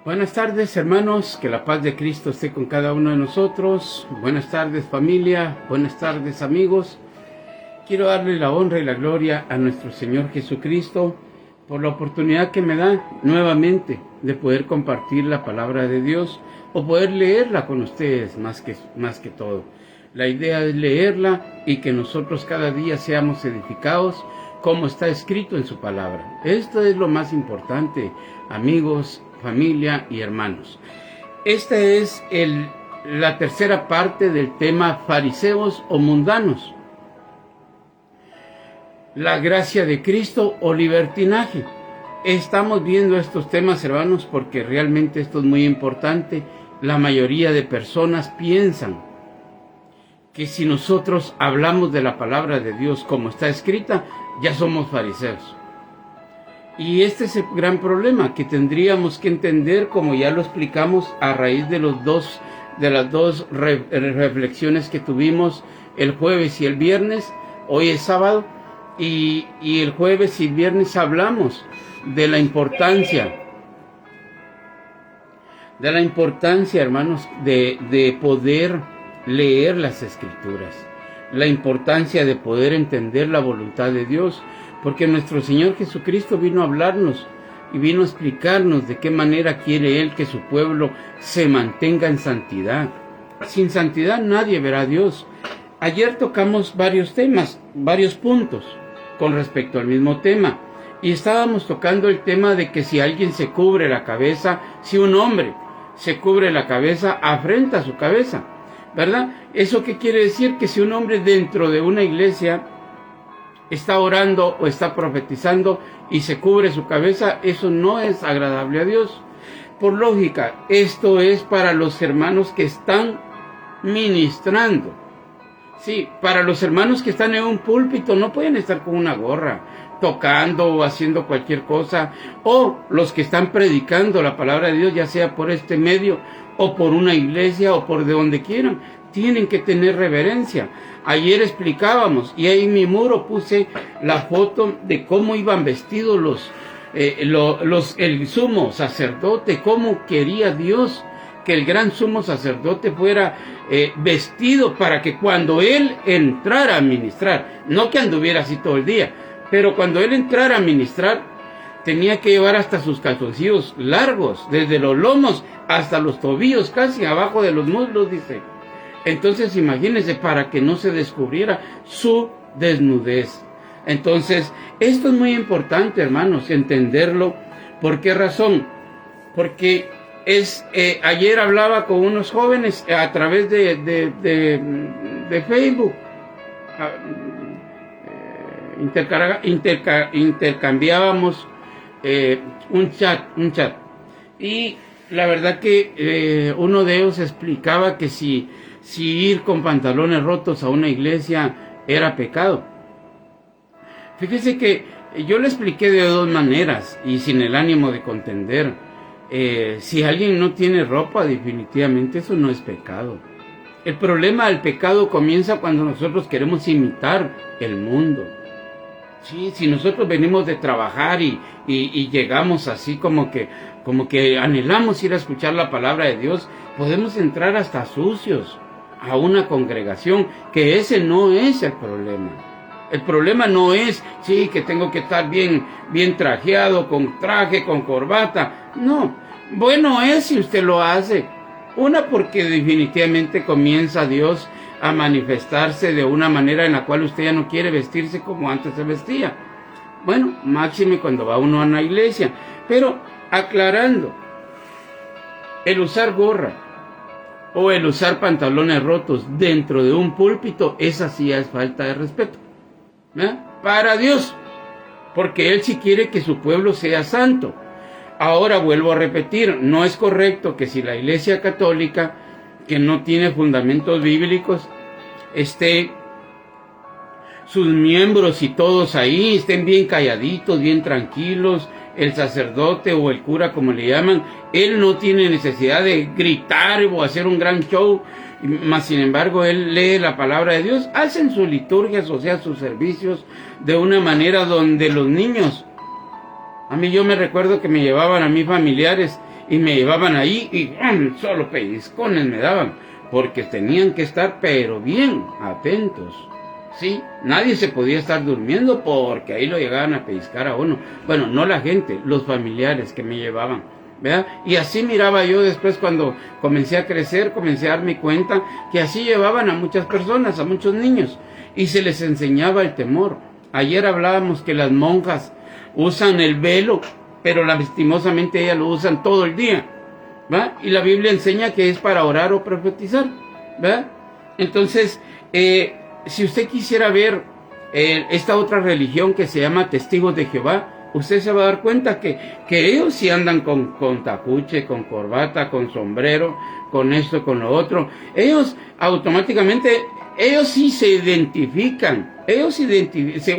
Buenas tardes, hermanos, que la paz de Cristo esté con cada uno de nosotros. Buenas tardes, familia, buenas tardes, amigos. Quiero darle la honra y la gloria a nuestro Señor Jesucristo por la oportunidad que me da nuevamente de poder compartir la palabra de Dios o poder leerla con ustedes más que todo. La idea es leerla y que nosotros cada día seamos edificados como está escrito en su palabra. Esto es lo más importante, amigos, familia y hermanos. Esta es la tercera parte del tema fariseos o mundanos. La gracia de Cristo o libertinaje. Estamos viendo estos temas, hermanos, porque realmente esto es muy importante. La mayoría de personas piensan que si nosotros hablamos de la palabra de Dios como está escrita, ya somos fariseos. Y este es el gran problema que tendríamos que entender, como ya lo explicamos a raíz de las dos reflexiones que tuvimos el jueves y el viernes. Hoy es sábado y el jueves y el viernes hablamos de la importancia, hermanos, de poder leer las Escrituras, la importancia de poder entender la voluntad de Dios. Porque nuestro Señor Jesucristo vino a hablarnos y vino a explicarnos de qué manera quiere Él que su pueblo se mantenga en santidad. Sin santidad nadie verá a Dios. Ayer tocamos varios temas, varios puntos con respecto al mismo tema. Y estábamos tocando el tema de que si alguien se cubre la cabeza, si un hombre se cubre la cabeza, afrenta su cabeza, ¿verdad? ¿Eso qué quiere decir? Que si un hombre dentro de una iglesia está orando o está profetizando y se cubre su cabeza, eso no es agradable a Dios. Por lógica, esto es para los hermanos que están ministrando. Sí, para los hermanos que están en un púlpito no pueden estar con una gorra, tocando o haciendo cualquier cosa. O los que están predicando la palabra de Dios, ya sea por este medio o por una iglesia o por de donde quieran, tienen que tener reverencia. Ayer explicábamos, y ahí en mi muro puse la foto de cómo iban vestidos el sumo sacerdote, cómo quería Dios que el gran sumo sacerdote fuera vestido para que cuando él entrara a ministrar, no que anduviera así todo el día, pero cuando él entrara a ministrar, tenía que llevar hasta sus calzoncillos largos, desde los lomos hasta los tobillos, casi abajo de los muslos, dice. Entonces imagínense, para que no se descubriera su desnudez. Entonces, esto es muy importante, hermanos, entenderlo. ¿Por qué razón? Porque ayer hablaba con unos jóvenes a través de Facebook. Intercambiábamos un chat. Y la verdad que uno de ellos explicaba que si ir con pantalones rotos a una iglesia era pecado. Fíjese que yo le expliqué de dos maneras y sin el ánimo de contender. Si alguien no tiene ropa, definitivamente eso no es pecado. El problema del pecado comienza cuando nosotros queremos imitar el mundo. Sí, si nosotros venimos de trabajar y llegamos así como que anhelamos ir a escuchar la palabra de Dios, podemos entrar hasta sucios a una congregación, que ese no es el problema. El problema no es, sí, que tengo que estar bien trajeado, con traje, con corbata. No, bueno es si usted lo hace. Una, porque definitivamente comienza Dios a manifestarse de una manera en la cual usted ya no quiere vestirse como antes se vestía. Bueno, máxime cuando va uno a una iglesia. Pero aclarando, el usar gorra o el usar pantalones rotos dentro de un púlpito, esa sí es falta de respeto, ¿verdad? Para Dios, porque Él sí quiere que su pueblo sea santo. Ahora vuelvo a repetir, no es correcto que si la Iglesia Católica, que no tiene fundamentos bíblicos, sus miembros y todos ahí estén bien calladitos, bien tranquilos. El sacerdote o el cura, como le llaman, él no tiene necesidad de gritar o hacer un gran show, mas sin embargo él lee la palabra de Dios, hacen sus liturgias, o sea, sus servicios, de una manera donde los niños, a mí yo me recuerdo que me llevaban a mis familiares y me llevaban ahí y solo pellizcones me daban, porque tenían que estar pero bien atentos. Sí, nadie se podía estar durmiendo porque ahí lo llegaban a pellizcar a uno. Bueno, no la gente, los familiares que me llevaban, ¿verdad? Y así miraba yo después cuando comencé a crecer, comencé a darme cuenta que así llevaban a muchas personas, a muchos niños, y se les enseñaba el temor. Ayer hablábamos que las monjas usan el velo, pero lastimosamente ellas lo usan todo el día, ¿verdad? Y la Biblia enseña que es para orar o profetizar, ¿verdad? Entonces, si usted quisiera ver esta otra religión que se llama Testigos de Jehová, usted se va a dar cuenta que ellos sí andan con tapuche, con corbata, con sombrero, con esto, con lo otro. Ellos automáticamente, ellos sí se identifican.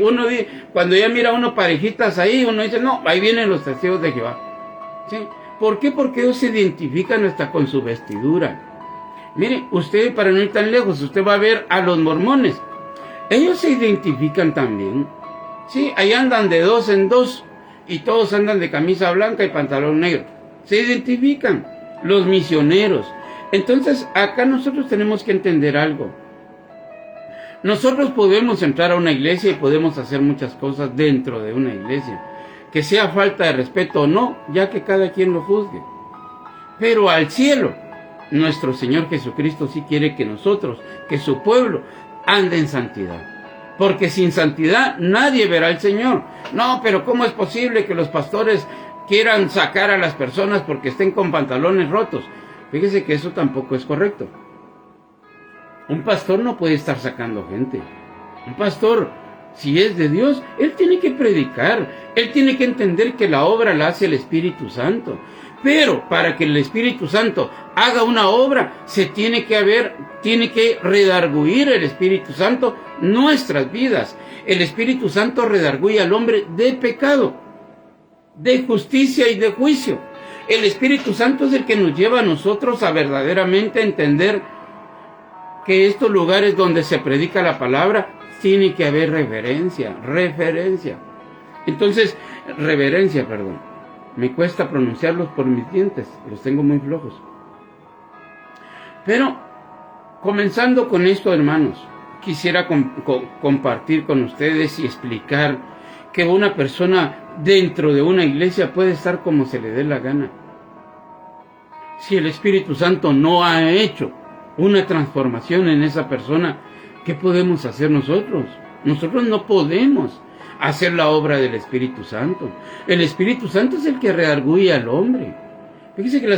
Uno dice, cuando ya mira uno parejitas ahí, uno dice, no, ahí vienen los Testigos de Jehová. ¿Sí? ¿Por qué? Porque ellos se identifican hasta con su vestidura. Mire, usted, para no ir tan lejos, usted va a ver a los mormones. Ellos se identifican también. Sí, ahí andan de 2 en 2 y todos andan de camisa blanca y pantalón negro. Se identifican. Los misioneros. Entonces, acá nosotros tenemos que entender algo. Nosotros podemos entrar a una iglesia y podemos hacer muchas cosas dentro de una iglesia. Que sea falta de respeto o no, ya que cada quien lo juzgue. Pero al cielo, nuestro Señor Jesucristo sí quiere que nosotros, que su pueblo, ande en santidad. Porque sin santidad nadie verá al Señor. No, pero ¿cómo es posible que los pastores quieran sacar a las personas porque estén con pantalones rotos? Fíjese que eso tampoco es correcto. Un pastor no puede estar sacando gente. Un pastor, si es de Dios, él tiene que predicar. Él tiene que entender que la obra la hace el Espíritu Santo. Pero para que el Espíritu Santo haga una obra, tiene que redarguir el Espíritu Santo nuestras vidas. El Espíritu Santo redarguye al hombre de pecado, de justicia y de juicio. El Espíritu Santo es el que nos lleva a nosotros a verdaderamente entender que estos lugares donde se predica la palabra, tiene que haber reverencia. Entonces, me cuesta pronunciarlos por mis dientes, los tengo muy flojos. Pero, comenzando con esto, hermanos, quisiera compartir con ustedes y explicar que una persona dentro de una iglesia puede estar como se le dé la gana. Si el Espíritu Santo no ha hecho una transformación en esa persona, ¿qué podemos hacer nosotros? Nosotros no podemos hacer la obra del Espíritu Santo. El Espíritu Santo es el que redarguye al hombre. Fíjese que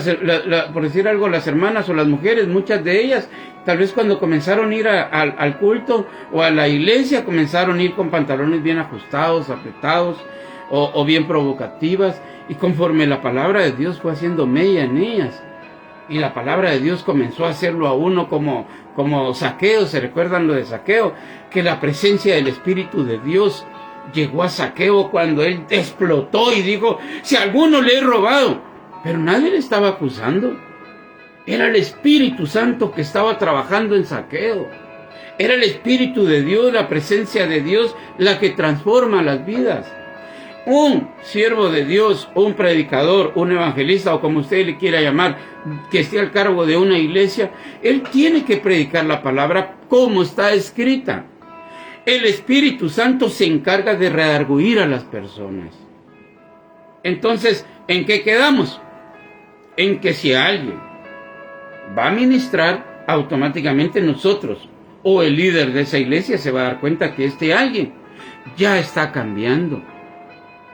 por decir algo, las hermanas o las mujeres, muchas de ellas, tal vez cuando comenzaron a ir al culto o a la iglesia, comenzaron a ir con pantalones bien ajustados, apretados o bien provocativas, y conforme la palabra de Dios fue haciendo mella en ellas, y la palabra de Dios comenzó a hacerlo a uno como Zaqueo. ¿Se recuerdan lo de Zaqueo? Que la presencia del Espíritu de Dios llegó a Zaqueo cuando él explotó y dijo, si a alguno le he robado. Pero nadie le estaba acusando. Era el Espíritu Santo que estaba trabajando en Zaqueo. Era el Espíritu de Dios, la presencia de Dios, la que transforma las vidas. Un siervo de Dios, un predicador, un evangelista, o como usted le quiera llamar, que esté al cargo de una iglesia, él tiene que predicar la palabra como está escrita. El Espíritu Santo se encarga de redarguir a las personas. Entonces, ¿en qué quedamos? En que si alguien va a ministrar, automáticamente nosotros o el líder de esa iglesia se va a dar cuenta que este alguien ya está cambiando.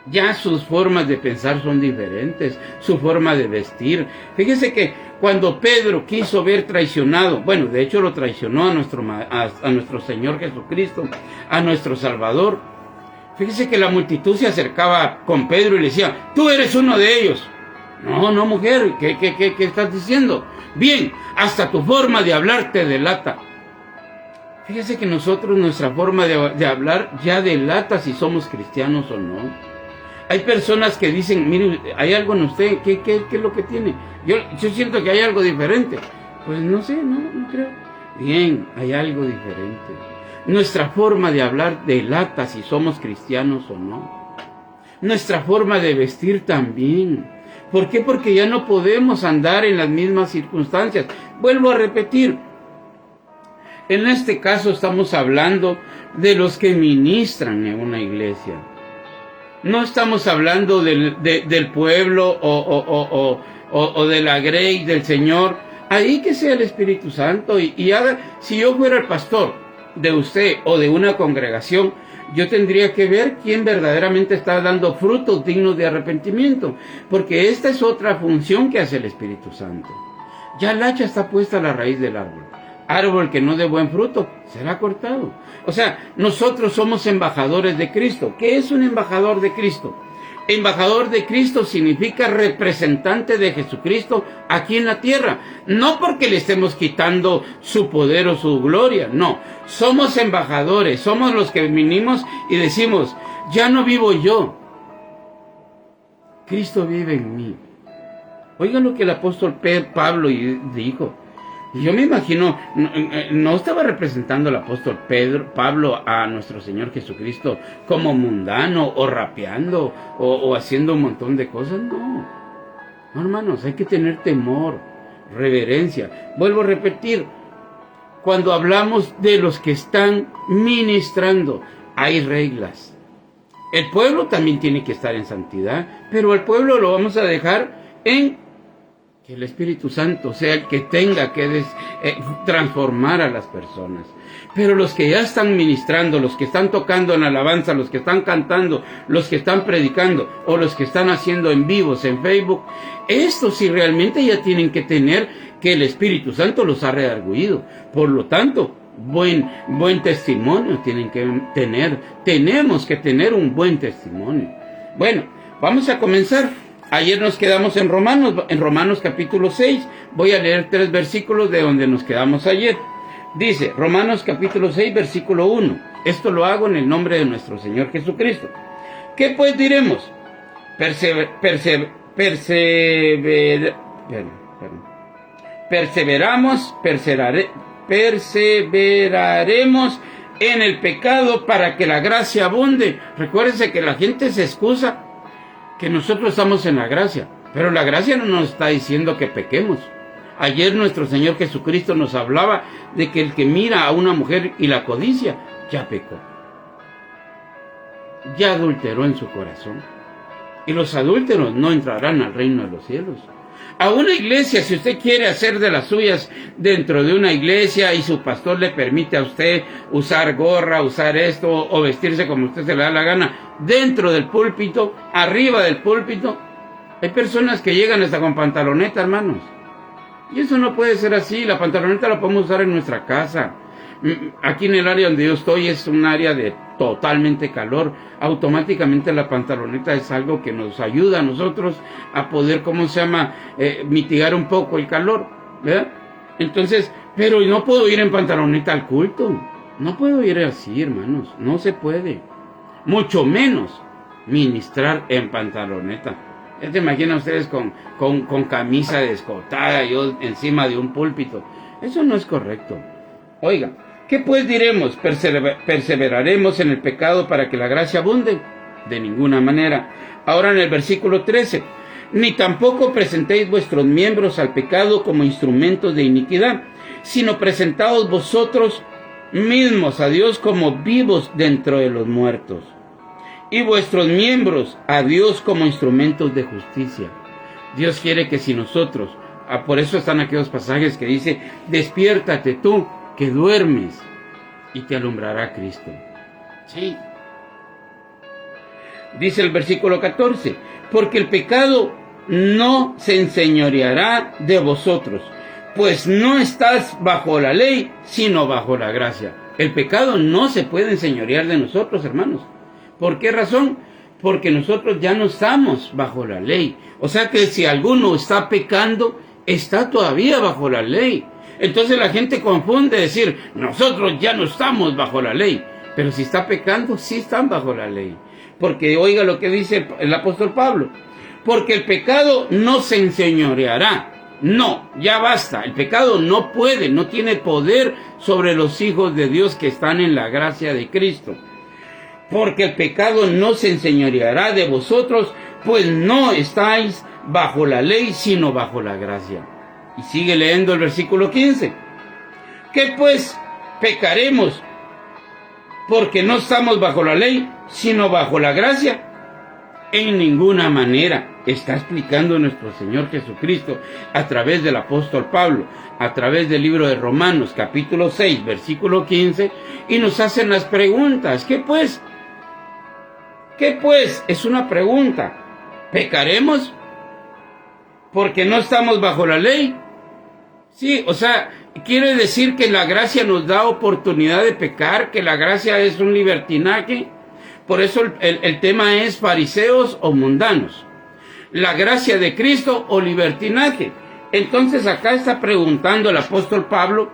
Ya sus formas de pensar son diferentes, su forma de vestir. Fíjese que cuando Pedro quiso ver traicionado, bueno, de hecho lo traicionó a nuestro Señor Jesucristo, a nuestro Salvador. Fíjese que la multitud se acercaba con Pedro y le decía, tú eres uno de ellos. No, mujer, ¿qué estás diciendo? Bien, hasta tu forma de hablar te delata. Fíjese que nosotros, nuestra forma de hablar ya delata si somos cristianos o no. Hay personas que dicen, mire, hay algo en usted, ¿qué es lo que tiene? Yo siento que hay algo diferente. Pues no sé, no creo. Bien, hay algo diferente. Nuestra forma de hablar delata si somos cristianos o no. Nuestra forma de vestir también. ¿Por qué? Porque ya no podemos andar en las mismas circunstancias. Vuelvo a repetir, en este caso estamos hablando de los que ministran en una iglesia. No estamos hablando del pueblo o de la grey del Señor. Ahí que sea el Espíritu Santo y haga. Si yo fuera el pastor de usted o de una congregación, yo tendría que ver quién verdaderamente está dando frutos dignos de arrepentimiento, porque esta es otra función que hace el Espíritu Santo. Ya el hacha está puesta a la raíz del árbol. Árbol que no dé buen fruto será cortado. O sea, nosotros somos embajadores de Cristo. ¿Qué es un embajador de Cristo? Embajador de Cristo significa representante de Jesucristo aquí en la tierra. No porque le estemos quitando su poder o su gloria, no. Somos embajadores, somos los que vinimos y decimos, ya no vivo yo, Cristo vive en mí. Oigan lo que el apóstol Pablo dijo. Yo me imagino, no estaba representando el apóstol Pablo a nuestro Señor Jesucristo como mundano o rapeando o haciendo un montón de cosas. No, hermanos, hay que tener temor, reverencia. Vuelvo a repetir, cuando hablamos de los que están ministrando, hay reglas. El pueblo también tiene que estar en santidad, pero el pueblo lo vamos a dejar en que el Espíritu Santo sea el que tenga que transformar a las personas. Pero los que ya están ministrando, los que están tocando en alabanza, los que están cantando, los que están predicando o los que están haciendo en vivos en Facebook, estos sí realmente ya tienen que tener que el Espíritu Santo los ha redarguido. Por lo tanto, buen testimonio tienen que tener. Tenemos que tener un buen testimonio. Bueno, vamos a comenzar. Ayer nos quedamos en Romanos capítulo 6. Voy a leer 3 versículos de donde nos quedamos ayer. Dice, Romanos capítulo 6, versículo 1. Esto lo hago en el nombre de nuestro Señor Jesucristo. ¿Qué pues diremos? Perseveraremos en el pecado para que la gracia abunde. Recuérdense que la gente se excusa que nosotros estamos en la gracia, pero la gracia no nos está diciendo que pequemos. Ayer nuestro Señor Jesucristo nos hablaba de que el que mira a una mujer y la codicia, ya pecó. Ya adulteró en su corazón. Y los adúlteros no entrarán al reino de los cielos. A una iglesia, si usted quiere hacer de las suyas dentro de una iglesia y su pastor le permite a usted usar gorra, usar esto o vestirse como usted se le da la gana, dentro del púlpito, arriba del púlpito, hay personas que llegan hasta con pantaloneta, hermanos. Y eso no puede ser así. La pantaloneta la podemos usar en nuestra casa. Aquí en el área donde yo estoy es un área de totalmente calor. Automáticamente la pantaloneta es algo que nos ayuda a nosotros a poder, mitigar un poco el calor, ¿verdad? Entonces, pero no puedo ir en pantaloneta al culto. No puedo ir así, hermanos. No se puede. Mucho menos ministrar en pantaloneta. ¿Se imaginan ustedes con camisa descotada, yo encima de un púlpito? Eso no es correcto. Oiga, ¿qué pues diremos? ¿Perseveraremos en el pecado para que la gracia abunde? De ninguna manera. Ahora en el versículo 13. Ni tampoco presentéis vuestros miembros al pecado como instrumentos de iniquidad, sino presentaos vosotros mismos a Dios como vivos dentro de los muertos, y vuestros miembros a Dios como instrumentos de justicia. Dios quiere que si nosotros, por eso están aquellos pasajes que dice, despiértate tú, que duermes, y te alumbrará Cristo. Sí. Dice el versículo 14, porque el pecado no se enseñoreará de vosotros, pues no estás bajo la ley, sino bajo la gracia. El pecado no se puede enseñorear de nosotros, hermanos. ¿Por qué razón? Porque nosotros ya no estamos bajo la ley. O sea que si alguno está pecando, está todavía bajo la ley. Entonces la gente confunde decir, nosotros ya no estamos bajo la ley. Pero si está pecando, sí están bajo la ley. Porque oiga lo que dice el apóstol Pablo. Porque el pecado no se enseñoreará. No, ya basta. El pecado no puede, no tiene poder sobre los hijos de Dios que están en la gracia de Cristo. Porque el pecado no se enseñoreará de vosotros, pues no estáis bajo la ley, sino bajo la gracia. Y sigue leyendo el versículo 15. ¿Qué pues pecaremos? Porque no estamos bajo la ley, sino bajo la gracia. En ninguna manera. Está explicando nuestro Señor Jesucristo a través del apóstol Pablo, a través del libro de Romanos, capítulo 6, versículo 15, y nos hacen las preguntas. ¿Qué pues? ¿Qué pues? Es una pregunta. ¿Pecaremos? Porque no estamos bajo la ley. Sí, o sea, quiere decir que la gracia nos da oportunidad de pecar, que la gracia es un libertinaje. Por eso el tema es fariseos o mundanos. La gracia de Cristo o libertinaje. Entonces acá está preguntando el apóstol Pablo,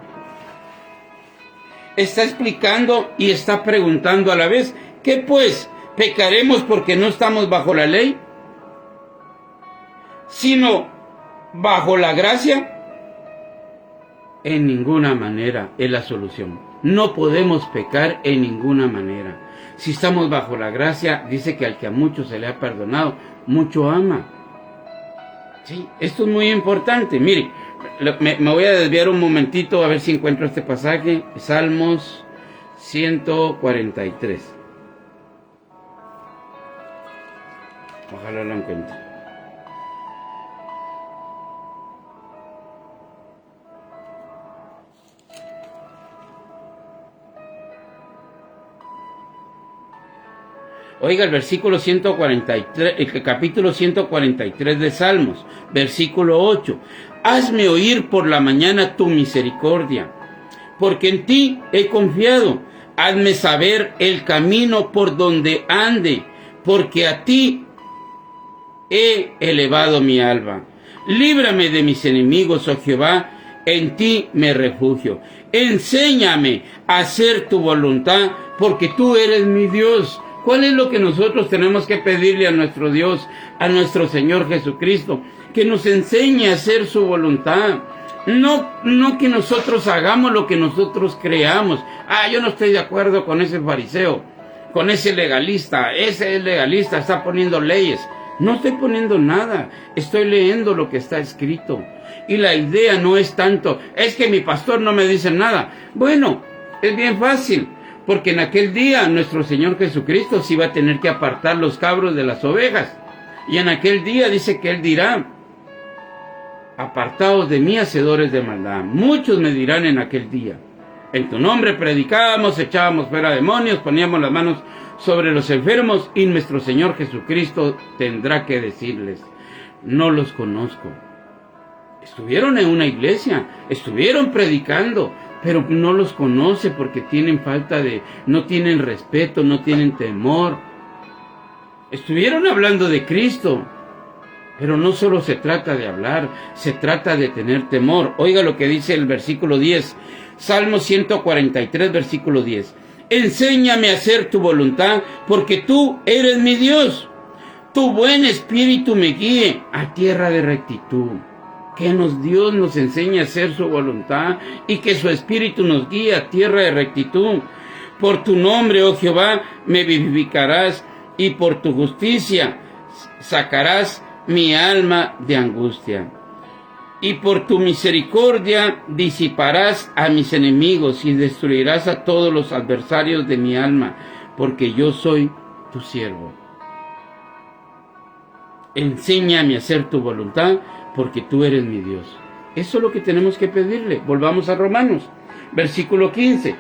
está explicando y está preguntando a la vez, ¿qué pues? ¿Pecaremos porque no estamos bajo la ley, sino bajo la gracia? En ninguna manera es la solución. No podemos pecar en ninguna manera. Si estamos bajo la gracia, dice que al que a mucho se le ha perdonado, mucho ama. Sí, esto es muy importante. Mire, me voy a desviar un momentito a ver si encuentro este pasaje. Salmos 143. Ojalá lo encuentre. Oiga, el versículo 143, el capítulo 143 de Salmos, versículo 8. Hazme oír por la mañana tu misericordia, porque en ti he confiado. Hazme saber el camino por donde ande, porque a ti he elevado mi alma. Líbrame de mis enemigos, oh Jehová, en ti me refugio. Enséñame a hacer tu voluntad, porque tú eres mi Dios. ¿Cuál es lo que nosotros tenemos que pedirle a nuestro Dios, a nuestro Señor Jesucristo? Que nos enseñe a hacer su voluntad. No que nosotros hagamos lo que nosotros creamos. Yo no estoy de acuerdo con ese fariseo, con ese legalista. Ese es legalista, está poniendo leyes. No estoy poniendo nada, estoy leyendo lo que está escrito. Y la idea no es tanto, es que mi pastor no me dice nada. Bueno, es bien fácil. Porque en aquel día nuestro Señor Jesucristo se iba a tener que apartar los cabros de las ovejas. Y en aquel día dice que Él dirá, apartaos de mí, hacedores de maldad. Muchos me dirán en aquel día, en tu nombre predicábamos, echábamos fuera demonios, poníamos las manos sobre los enfermos, y nuestro Señor Jesucristo tendrá que decirles, no los conozco. Estuvieron en una iglesia, estuvieron predicando, pero no los conoce porque tienen no tienen respeto, no tienen temor. Estuvieron hablando de Cristo, pero no solo se trata de hablar, se trata de tener temor. Oiga lo que dice el versículo 10, Salmo 143, versículo 10. Enséñame a hacer tu voluntad, porque tú eres mi Dios. Tu buen espíritu me guíe a tierra de rectitud. Que Dios nos enseñe a hacer su voluntad y que su espíritu nos guíe a tierra de rectitud. Por tu nombre, oh Jehová, me vivificarás, y por tu justicia sacarás mi alma de angustia. Y por tu misericordia disiparás a mis enemigos y destruirás a todos los adversarios de mi alma, porque yo soy tu siervo. Enséñame a hacer tu voluntad, porque tú eres mi Dios. Eso es lo que tenemos que pedirle. Volvamos a Romanos, versículo 15.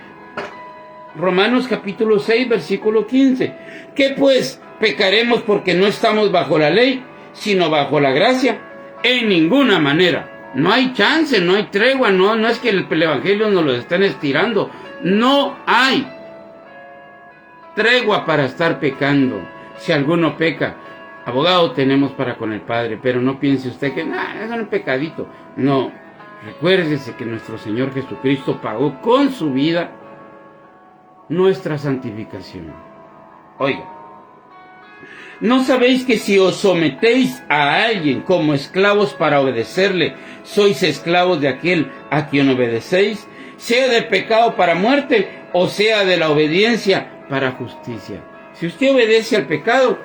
Romanos capítulo 6, versículo 15. ¿Qué pues? ¿Pecaremos porque no estamos bajo la ley, sino bajo la gracia? En ninguna manera. No hay chance, no hay tregua, no es que el evangelio nos lo estén estirando. No hay tregua para estar pecando. Si alguno peca, abogado tenemos para con el Padre, pero no piense usted que es un pecadito. No, recuérdese que nuestro Señor Jesucristo pagó con su vida nuestra santificación. Oiga, ¿no sabéis que si os sometéis a alguien como esclavos para obedecerle, sois esclavos de aquel a quien obedecéis, sea de pecado para muerte o sea de la obediencia para justicia? Si usted obedece al pecado,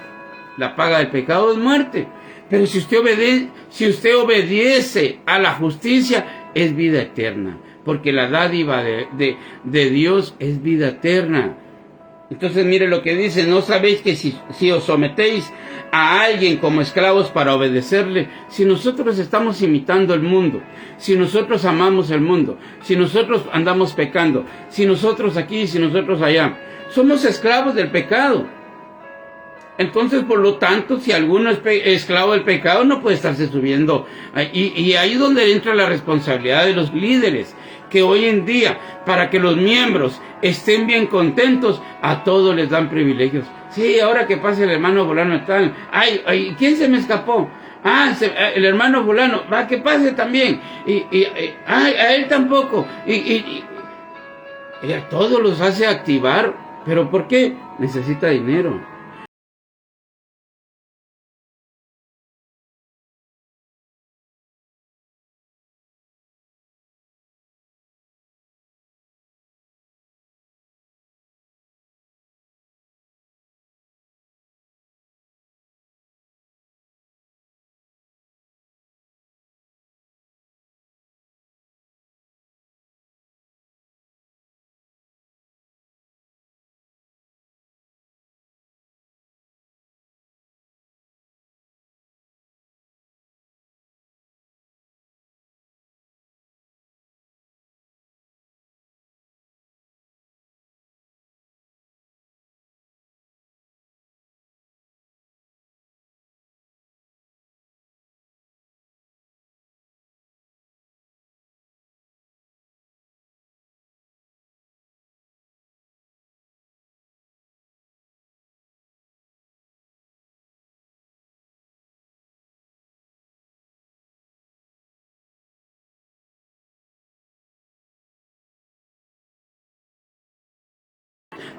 La paga del pecado es muerte. Pero si usted obedece a la justicia, es vida eterna. Porque la dádiva de Dios es vida eterna. Entonces mire lo que dice: ¿no sabéis que si os sometéis a alguien como esclavos para obedecerle? Si nosotros estamos imitando el mundo, si nosotros amamos el mundo, si nosotros andamos pecando, si nosotros aquí, si nosotros allá, somos esclavos del pecado. Entonces, por lo tanto, si alguno es esclavo del pecado, no puede estarse subiendo. Y ahí es donde entra la responsabilidad de los líderes, que hoy en día, para que los miembros estén bien contentos, a todos les dan privilegios. Sí, ahora que pase el hermano fulano tal, ay, ¿quién se me escapó? El hermano fulano, va, que pase también. A él tampoco. Y a todos los hace activar. ¿Pero por qué? Necesita dinero.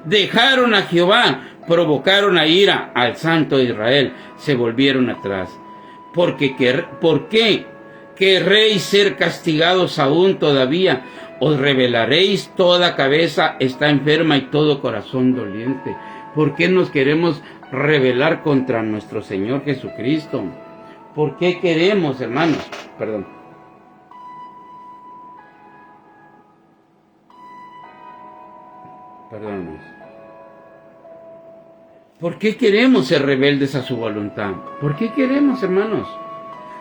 Dejaron a Jehová, provocaron a ira al Santo de Israel, se volvieron atrás. ¿Por qué querréis ser castigados aún todavía? Os revelaréis, toda cabeza está enferma y todo corazón doliente. ¿Por qué nos queremos rebelar contra nuestro Señor Jesucristo? ¿Por qué queremos, hermanos? Perdón. Perdónanos. ¿Por qué queremos ser rebeldes a su voluntad? ¿Por qué queremos, hermanos?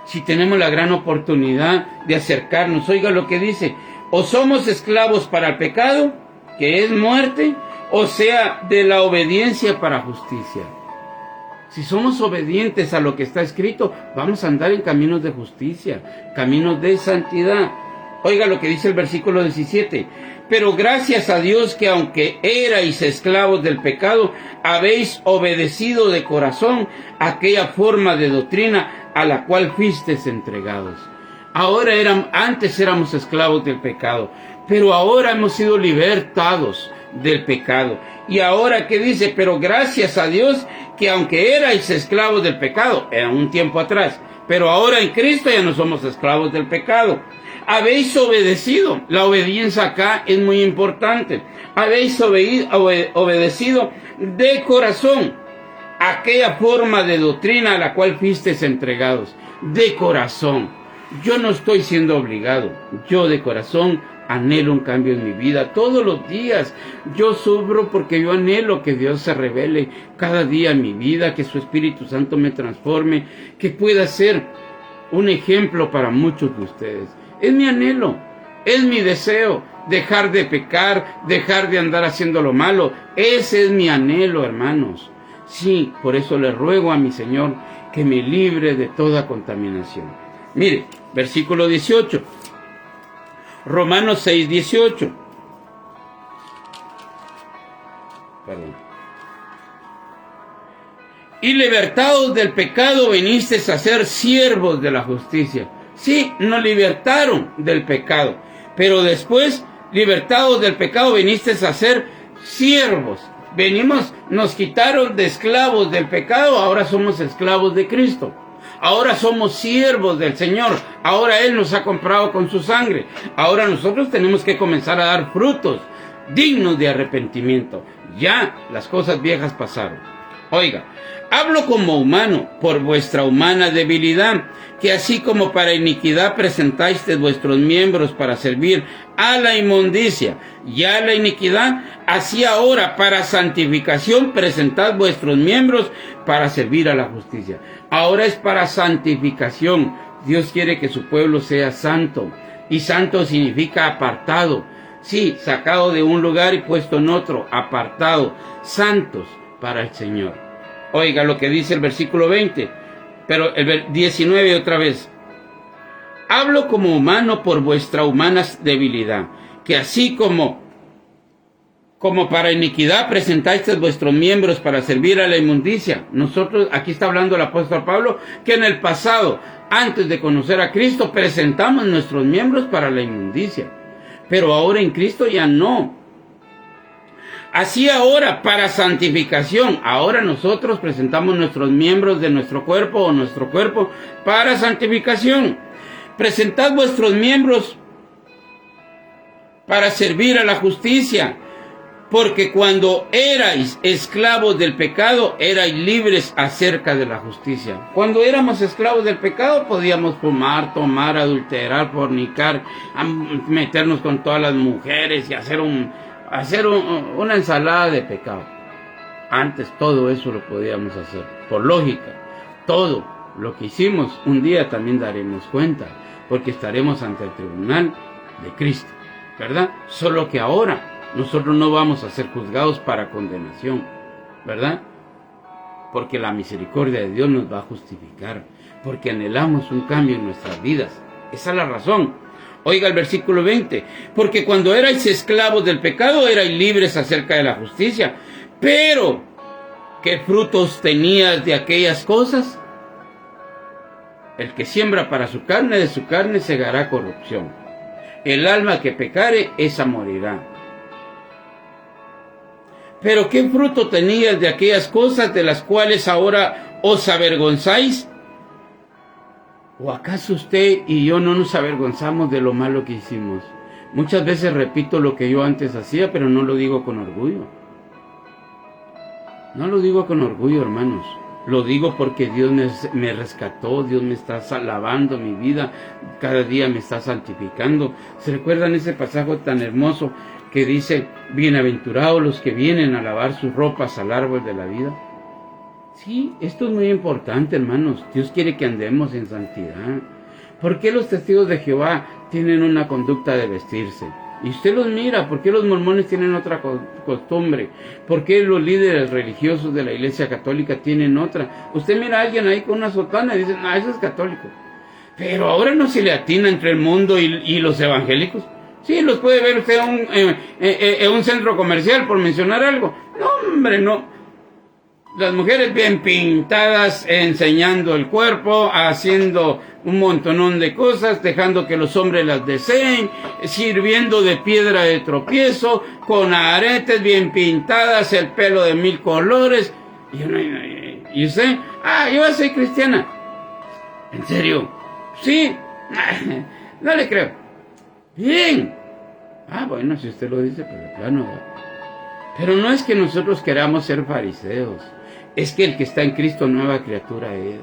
Si tenemos la gran oportunidad de acercarnos, oiga lo que dice: o somos esclavos para el pecado, que es muerte, o sea, de la obediencia para justicia. Si somos obedientes a lo que está escrito, vamos a andar en caminos de justicia, caminos de santidad. Oiga lo que dice el versículo 17. Pero gracias a Dios que aunque erais esclavos del pecado, habéis obedecido de corazón aquella forma de doctrina a la cual fuisteis entregados. Antes éramos esclavos del pecado, pero ahora hemos sido libertados del pecado. Y ahora que dice: pero gracias a Dios que aunque erais esclavos del pecado, era un tiempo atrás, pero ahora en Cristo ya no somos esclavos del pecado. Habéis obedecido. La obediencia acá es muy importante. Habéis obedecido de corazón aquella forma de doctrina a la cual fuisteis entregados. De corazón. Yo no estoy siendo obligado. Yo de corazón anhelo un cambio en mi vida. Todos los días yo sufro porque yo anhelo que Dios se revele cada día en mi vida, que su Espíritu Santo me transforme, que pueda ser un ejemplo para muchos de ustedes. Es mi anhelo, es mi deseo, dejar de pecar, dejar de andar haciendo lo malo. Ese es mi anhelo, hermanos. Sí, por eso le ruego a mi Señor que me libre de toda contaminación. Mire, versículo 18. Romanos 6, 18. Perdón. Y libertados del pecado vinisteis a ser siervos de la justicia. Sí, nos libertaron del pecado, pero después, libertados del pecado, vinisteis a ser siervos. Nos quitaron de esclavos del pecado, ahora somos esclavos de Cristo. Ahora somos siervos del Señor. Ahora Él nos ha comprado con su sangre. Ahora nosotros tenemos que comenzar a dar frutos dignos de arrepentimiento. Ya las cosas viejas pasaron. Oiga, hablo como humano por vuestra humana debilidad, que así como para iniquidad presentáis vuestros miembros para servir a la inmundicia y a la iniquidad, así ahora para santificación presentad vuestros miembros para servir a la justicia. Ahora es para santificación. Dios quiere que su pueblo sea santo, y santo significa apartado. Sí, sacado de un lugar y puesto en otro, apartado, santos para el Señor. Oiga lo que dice el versículo 20, pero el 19 otra vez. Hablo como humano por vuestra humana debilidad, que así como para iniquidad presentáis vuestros miembros para servir a la inmundicia. Nosotros, aquí está hablando el apóstol Pablo, que en el pasado, antes de conocer a Cristo, presentamos nuestros miembros para la inmundicia. Pero ahora en Cristo ya no. Así ahora, para santificación, ahora nosotros presentamos nuestros miembros de nuestro cuerpo o nuestro cuerpo para santificación. Presentad vuestros miembros para servir a la justicia, porque cuando erais esclavos del pecado, erais libres acerca de la justicia. Cuando éramos esclavos del pecado, podíamos fumar, tomar, adulterar, fornicar, meternos con todas las mujeres y hacer una ensalada de pecado. Antes todo eso lo podíamos hacer, por lógica. Todo lo que hicimos un día también daremos cuenta, porque estaremos ante el tribunal de Cristo, ¿verdad? Solo que ahora nosotros no vamos a ser juzgados para condenación, ¿verdad? Porque la misericordia de Dios nos va a justificar, porque anhelamos un cambio en nuestras vidas. Esa es la razón. Oiga el versículo 20, porque cuando erais esclavos del pecado, erais libres acerca de la justicia. Pero, ¿qué frutos tenías de aquellas cosas? El que siembra para su carne, de su carne segará corrupción. El alma que pecare, esa morirá. Pero ¿qué fruto tenías de aquellas cosas de las cuales ahora os avergonzáis? ¿O acaso usted y yo no nos avergonzamos de lo malo que hicimos? Muchas veces repito lo que yo antes hacía, pero no lo digo con orgullo. No lo digo con orgullo, hermanos. Lo digo porque Dios me rescató, Dios me está lavando mi vida, cada día me está santificando. ¿Se recuerdan ese pasaje tan hermoso que dice, bienaventurados los que vienen a lavar sus ropas al árbol de la vida? Sí, esto es muy importante, hermanos. Dios quiere que andemos en santidad. ¿Por qué los testigos de Jehová tienen una conducta de vestirse? Y usted los mira. ¿Por qué los mormones tienen otra costumbre? ¿Por qué los líderes religiosos de la Iglesia Católica tienen otra? Usted mira a alguien ahí con una sotana y dice, no, eso es católico. Pero ahora no se le atina entre el mundo y los evangélicos. Sí, los puede ver usted en un centro comercial, por mencionar algo. No, hombre, no. Las mujeres bien pintadas, enseñando el cuerpo, haciendo un montonón de cosas, dejando que los hombres las deseen, sirviendo de piedra de tropiezo, con aretes bien pintadas, el pelo de 1000 colores. Y usted, yo soy cristiana. ¿En serio? Sí. No le creo. Bien. Bueno, si usted lo dice, pues de plano. Pero no es que nosotros queramos ser fariseos. Es que el que está en Cristo nueva criatura es.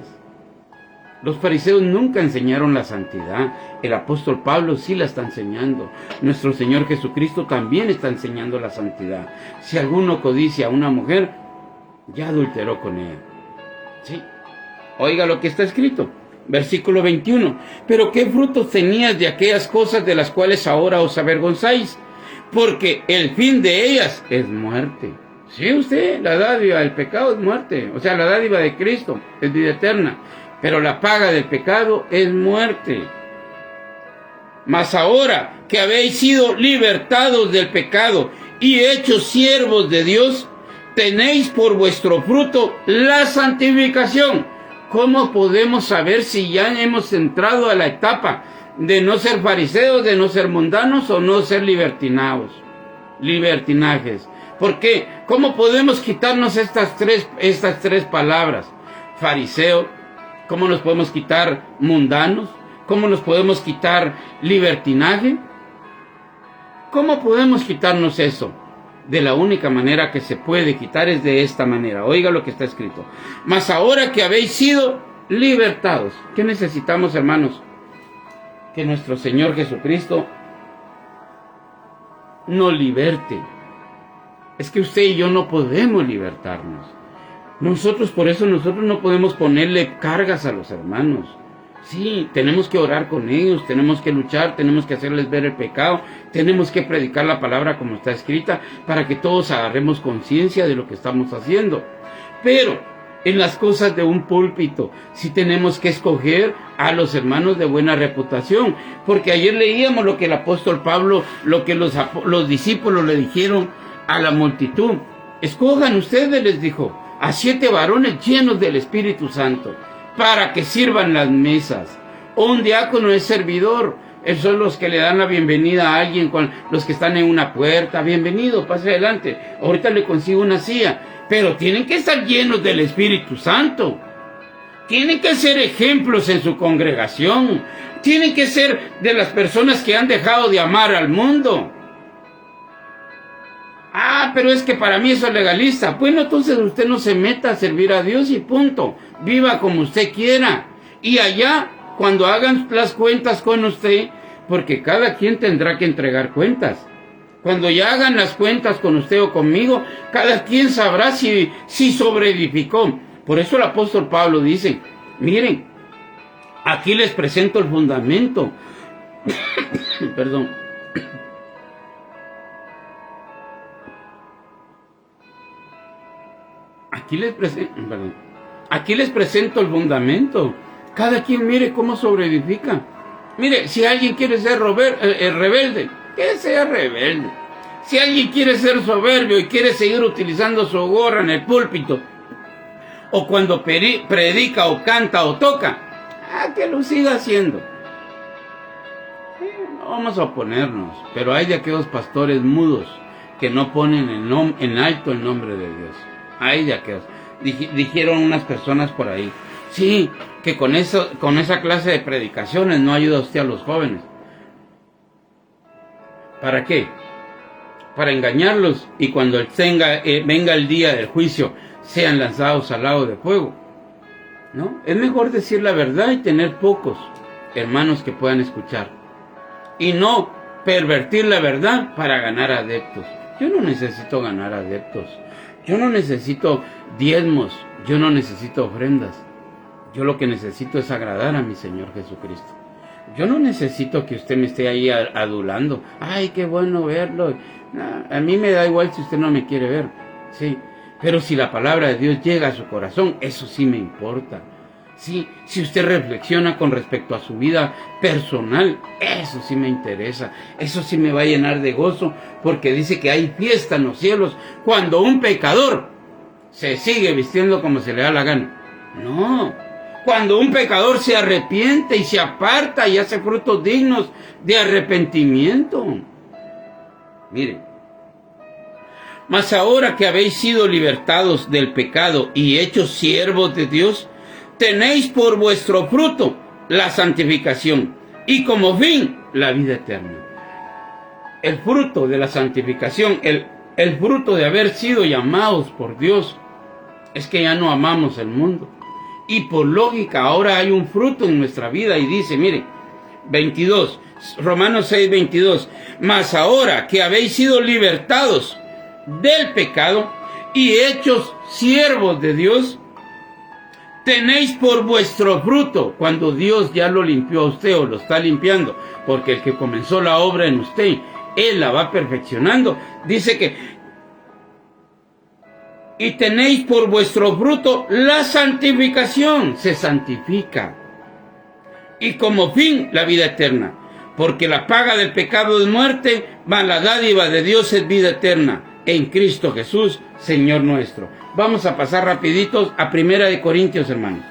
Los fariseos nunca enseñaron la santidad. El apóstol Pablo sí la está enseñando. Nuestro Señor Jesucristo también está enseñando la santidad. Si alguno codicia a una mujer, ya adulteró con ella. ¿Sí? Oiga lo que está escrito. Versículo 21. Pero ¿qué frutos tenías de aquellas cosas de las cuales ahora os avergonzáis? Porque el fin de ellas es muerte. Sí, usted, la dádiva del pecado es muerte. O sea, la dádiva de Cristo es vida eterna. Pero la paga del pecado es muerte. Mas ahora que habéis sido libertados del pecado y hechos siervos de Dios, tenéis por vuestro fruto la santificación. ¿Cómo podemos saber si ya hemos entrado a la etapa de no ser fariseos, de no ser mundanos o no ser libertinajes? ¿Por qué? ¿Cómo podemos quitarnos estas tres palabras? Fariseo. ¿Cómo nos podemos quitar mundanos? ¿Cómo nos podemos quitar libertinaje? ¿Cómo podemos quitarnos eso? de la única manera que se puede quitar es de esta manera. Oiga lo que está escrito. Mas ahora que habéis sido libertados. ¿Qué necesitamos, hermanos? Que nuestro Señor Jesucristo nos liberte. Es que usted y yo no podemos libertarnos. Por eso nosotros no podemos ponerle cargas a los hermanos. Sí, tenemos que orar con ellos, tenemos que luchar, tenemos que hacerles ver el pecado, tenemos que predicar la palabra como está escrita, para que todos agarremos conciencia de lo que estamos haciendo. Pero en las cosas de un púlpito sí tenemos que escoger a los hermanos de buena reputación, porque ayer leíamos lo que el apóstol Pablo, lo que los discípulos le dijeron a la multitud. Escojan ustedes, les dijo, a 7 varones llenos del Espíritu Santo, para que sirvan las mesas. Un diácono es servidor, son los que le dan la bienvenida a alguien, los que están en una puerta. Bienvenido, pase adelante, ahorita le consigo una silla. Pero tienen que estar llenos del Espíritu Santo. Tienen que ser ejemplos en su congregación. Tienen que ser de las personas que han dejado de amar al mundo. Pero es que para mí eso es legalista. Bueno, entonces usted no se meta a servir a Dios y punto. Viva como usted quiera. Y allá, cuando hagan las cuentas con usted, porque cada quien tendrá que entregar cuentas. Cuando ya hagan las cuentas con usted o conmigo, cada quien sabrá si sobreedificó. Por eso el apóstol Pablo dice, miren, aquí les presento el fundamento. Perdón. Aquí les presento el fundamento. Cada quien mire cómo sobreedifica. Mire, si alguien quiere ser rebelde, que sea rebelde. Si alguien quiere ser soberbio y quiere seguir utilizando su gorra en el púlpito, o cuando predica o canta o toca, que lo siga haciendo. No vamos a oponernos, pero hay de aquellos pastores mudos que no ponen en alto el nombre de Dios. Hay de aquellos. Dijeron unas personas por ahí, sí, que con esa clase de predicaciones no ayuda usted a los jóvenes. ¿Para qué? Para engañarlos y cuando venga el día del juicio sean lanzados al lago de fuego. ¿No? Es mejor decir la verdad y tener pocos hermanos que puedan escuchar. Y no pervertir la verdad para ganar adeptos. Yo no necesito ganar adeptos. Yo no necesito diezmos. Yo no necesito ofrendas. Yo lo que necesito es agradar a mi Señor Jesucristo. Yo no necesito que usted me esté ahí adulando. Ay, qué bueno verlo. No, a mí me da igual si usted no me quiere ver. Sí, pero si la palabra de Dios llega a su corazón, eso sí me importa. Sí, si usted reflexiona con respecto a su vida personal, eso sí me interesa. Eso sí me va a llenar de gozo, porque dice que hay fiesta en los cielos cuando un pecador se sigue vistiendo como se le da la gana. No. Cuando un pecador se arrepiente y se aparta y hace frutos dignos de arrepentimiento. Miren, mas ahora que habéis sido libertados del pecado y hechos siervos de Dios, tenéis por vuestro fruto la santificación y como fin la vida eterna. El fruto de la santificación, el fruto de haber sido llamados por Dios, es que ya no amamos el mundo. Y por lógica, ahora hay un fruto en nuestra vida y dice, mire, 22, Romanos 6:22, mas ahora que habéis sido libertados del pecado y hechos siervos de Dios, tenéis por vuestro fruto, cuando Dios ya lo limpió a usted o lo está limpiando, porque el que comenzó la obra en usted, Él la va perfeccionando, dice que y tenéis por vuestro fruto la santificación, se santifica. Y como fin, la vida eterna. Porque la paga del pecado es muerte, mas la dádiva de Dios es vida eterna, en Cristo Jesús, Señor nuestro. Vamos a pasar rapiditos a 1 Corintios, hermanos.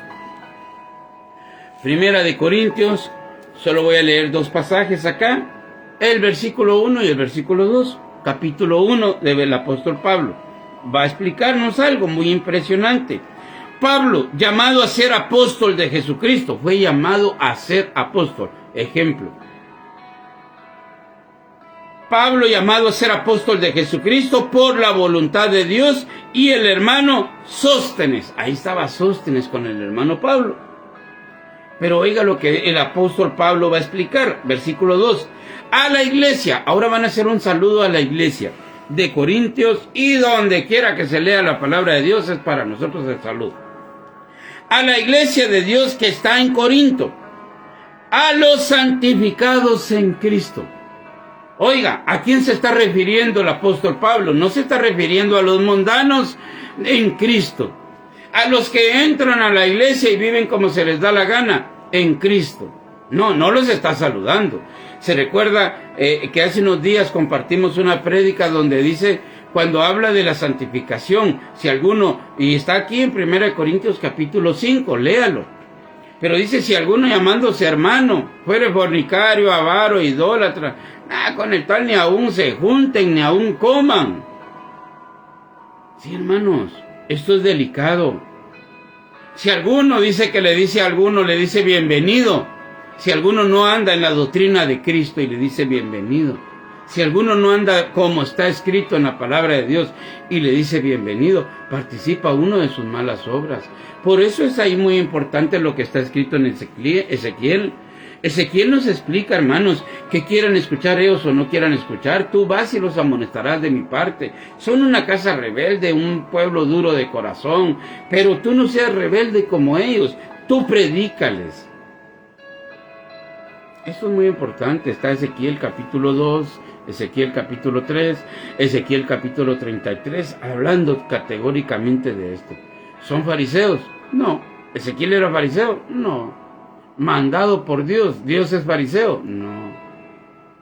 1 Corintios, solo voy a leer 2 pasajes acá. El versículo 1 y el versículo 2. Capítulo 1 del apóstol Pablo. Va a explicarnos algo muy impresionante. Pablo, llamado a ser apóstol de Jesucristo, fue llamado a ser apóstol. Ejemplo. Pablo, llamado a ser apóstol de Jesucristo por la voluntad de Dios, y el hermano Sóstenes. Ahí estaba Sóstenes con el hermano Pablo. Pero oiga lo que el apóstol Pablo va a explicar. Versículo 2. A la iglesia. Ahora van a hacer un saludo a la iglesia de Corintios, y donde quiera que se lea la palabra de Dios es para nosotros el saludo. A la iglesia de Dios que está en Corinto. A los santificados en Cristo. Oiga, ¿a quién se está refiriendo el apóstol Pablo? No se está refiriendo a los mundanos en Cristo, a los que entran a la iglesia y viven como se les da la gana en Cristo. No, no los está saludando. Se recuerda que hace unos días compartimos una prédica donde dice, cuando habla de la santificación, si alguno, y está aquí en 1 Corintios capítulo 5, léalo. Pero dice, si alguno llamándose hermano fuere fornicario, avaro, idólatra, con el tal ni aún se junten, ni aún coman. Sí, hermanos, esto es delicado. Si alguno dice que le dice a alguno, le dice bienvenido. Si alguno no anda en la doctrina de Cristo y le dice bienvenido. Si alguno no anda como está escrito en la palabra de Dios y le dice bienvenido, participa uno de sus malas obras. Por eso es ahí muy importante lo que está escrito en Ezequiel. Ezequiel nos explica, hermanos, que quieran escuchar ellos o no quieran escuchar. Tú vas y los amonestarás de mi parte. Son una casa rebelde, un pueblo duro de corazón. Pero tú no seas rebelde como ellos. Tú predícales. Esto es muy importante. Está Ezequiel capítulo 2, Ezequiel capítulo 3, Ezequiel capítulo 33, hablando categóricamente de esto. ¿Son fariseos? No. ¿Ezequiel era fariseo? No. ¿Mandado por Dios? ¿Dios es fariseo? No.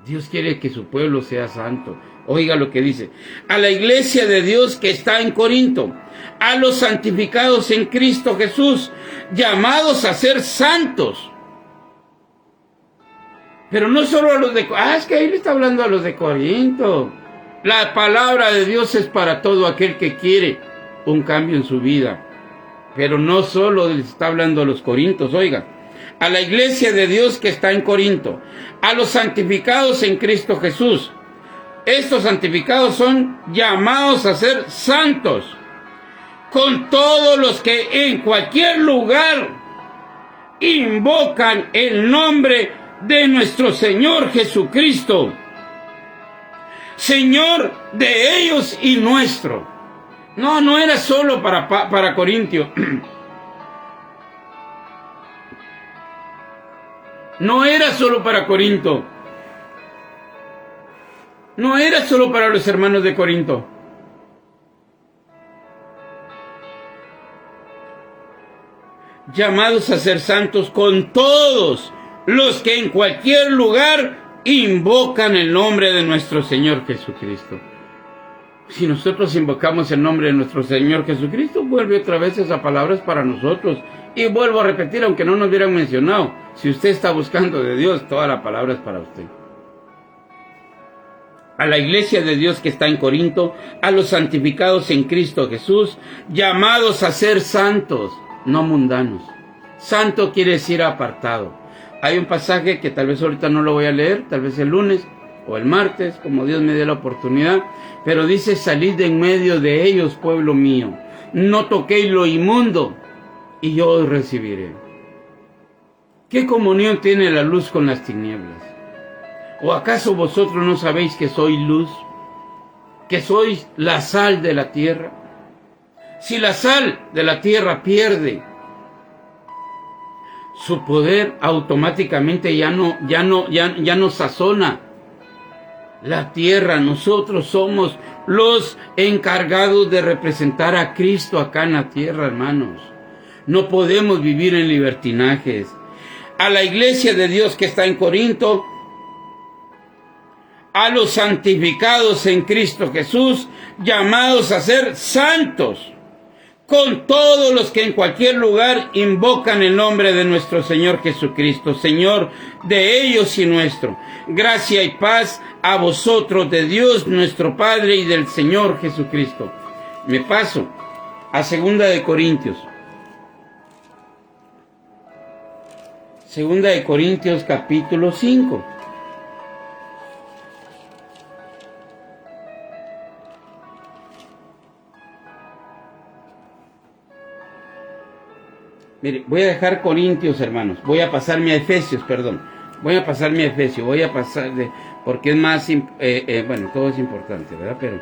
Dios quiere que su pueblo sea santo. Oiga lo que dice. A la iglesia de Dios que está en Corinto, a los santificados en Cristo Jesús, llamados a ser santos. Pero no solo a los de... es que ahí le está hablando a los de Corinto. La palabra de Dios es para todo aquel que quiere un cambio en su vida. Pero no solo les está hablando a los corintios, oiga. A la iglesia de Dios que está en Corinto. A los santificados en Cristo Jesús. Estos santificados son llamados a ser santos. Con todos los que en cualquier lugar invocan el nombre de nuestro Señor Jesucristo, Señor de ellos y nuestro. No era solo para Corintio. No era solo para Corinto. No era solo para los hermanos de Corinto. Llamados a ser santos con todos los que en cualquier lugar invocan el nombre de nuestro Señor Jesucristo. Si nosotros invocamos el nombre de nuestro Señor Jesucristo, vuelve otra vez esa palabra es para nosotros. Y vuelvo a repetir, aunque no nos hubieran mencionado, si usted está buscando de Dios, toda la palabra es para usted. A la iglesia de Dios que está en Corinto, a los santificados en Cristo Jesús, llamados a ser santos, no mundanos. Santo quiere decir apartado. Hay un pasaje que tal vez ahorita no lo voy a leer, tal vez el lunes o el martes, como Dios me dé la oportunidad, pero dice, salid de en medio de ellos, pueblo mío, no toquéis lo inmundo, y yo os recibiré. ¿Qué comunión tiene la luz con las tinieblas? ¿O acaso vosotros no sabéis que soy luz? ¿Que sois la sal de la tierra? Si la sal de la tierra pierde su poder, automáticamente ya no sazona la tierra. Nosotros somos los encargados de representar a Cristo acá en la tierra, hermanos. No podemos vivir en libertinajes. A la iglesia de Dios que está en Corinto, a los santificados en Cristo Jesús, llamados a ser santos, con todos los que en cualquier lugar invocan el nombre de nuestro Señor Jesucristo, Señor de ellos y nuestro. Gracia y paz a vosotros de Dios nuestro Padre y del Señor Jesucristo. Me paso a 2 de Corintios. 2 de Corintios capítulo 5. Mire, voy a dejar Corintios, hermanos. Voy a pasarme a Efesios, perdón. Voy a pasarme a Efesios. Voy a pasar de... Porque es más... bueno, todo es importante, ¿verdad? Pero...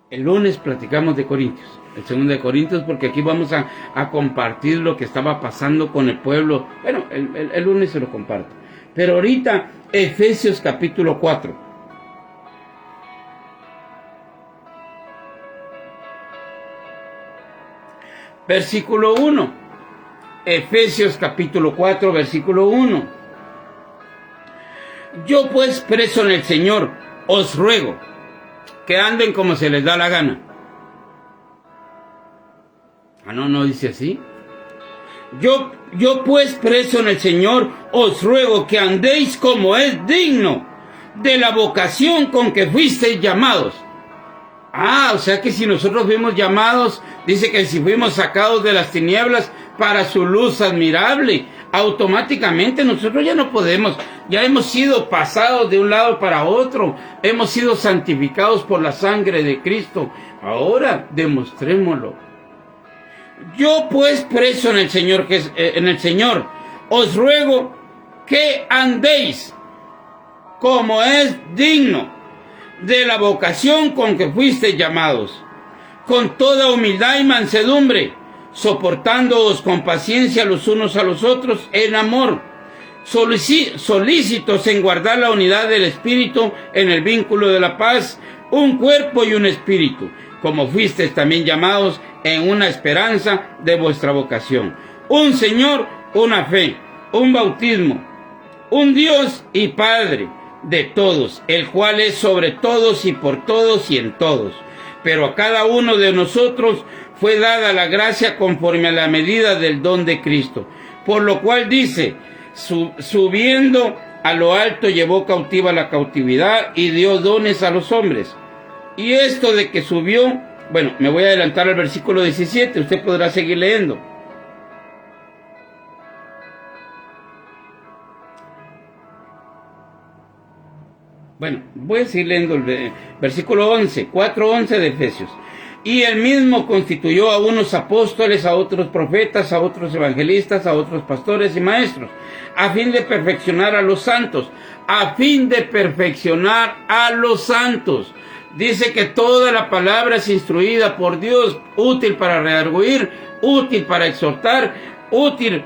el lunes platicamos de Corintios. El segundo de Corintios, porque aquí vamos a compartir lo que estaba pasando con el pueblo. Bueno, el lunes se lo comparto. Pero ahorita, Efesios capítulo 4. Versículo 1. Efesios capítulo 4, versículo 1. Yo pues, preso en el Señor, os ruego que anden como se les da la gana. No dice así. Yo pues, preso en el Señor, os ruego que andéis como es digno de la vocación con que fuisteis llamados. O sea que si nosotros fuimos llamados, dice que si fuimos sacados de las tinieblas para su luz admirable, automáticamente nosotros ya no podemos, ya hemos sido pasados de un lado para otro, hemos sido santificados por la sangre de Cristo. Ahora demostrémoslo. Yo pues, preso en el Señor, os ruego que andéis como es digno de la vocación con que fuisteis llamados, con toda humildad y mansedumbre, soportándoos con paciencia los unos a los otros en amor, solícitos en guardar la unidad del Espíritu en el vínculo de la paz, un cuerpo y un espíritu, como fuisteis también llamados en una esperanza de vuestra vocación, un Señor, una fe, un bautismo, un Dios y Padre de todos, el cual es sobre todos y por todos y en todos. Pero a cada uno de nosotros fue dada la gracia conforme a la medida del don de Cristo. Por lo cual dice, subiendo a lo alto llevó cautiva la cautividad y dio dones a los hombres. Y esto de que subió, bueno, me voy a adelantar al versículo 17, usted podrá seguir leyendo. Bueno, voy a seguir leyendo el versículo 11, 4:11 de Efesios. Y él mismo constituyó a unos apóstoles, a otros profetas, a otros evangelistas, a otros pastores y maestros, a fin de perfeccionar a los santos, a fin de perfeccionar a los santos. Dice que toda la palabra es instruida por Dios, útil para redarguir, útil para exhortar, útil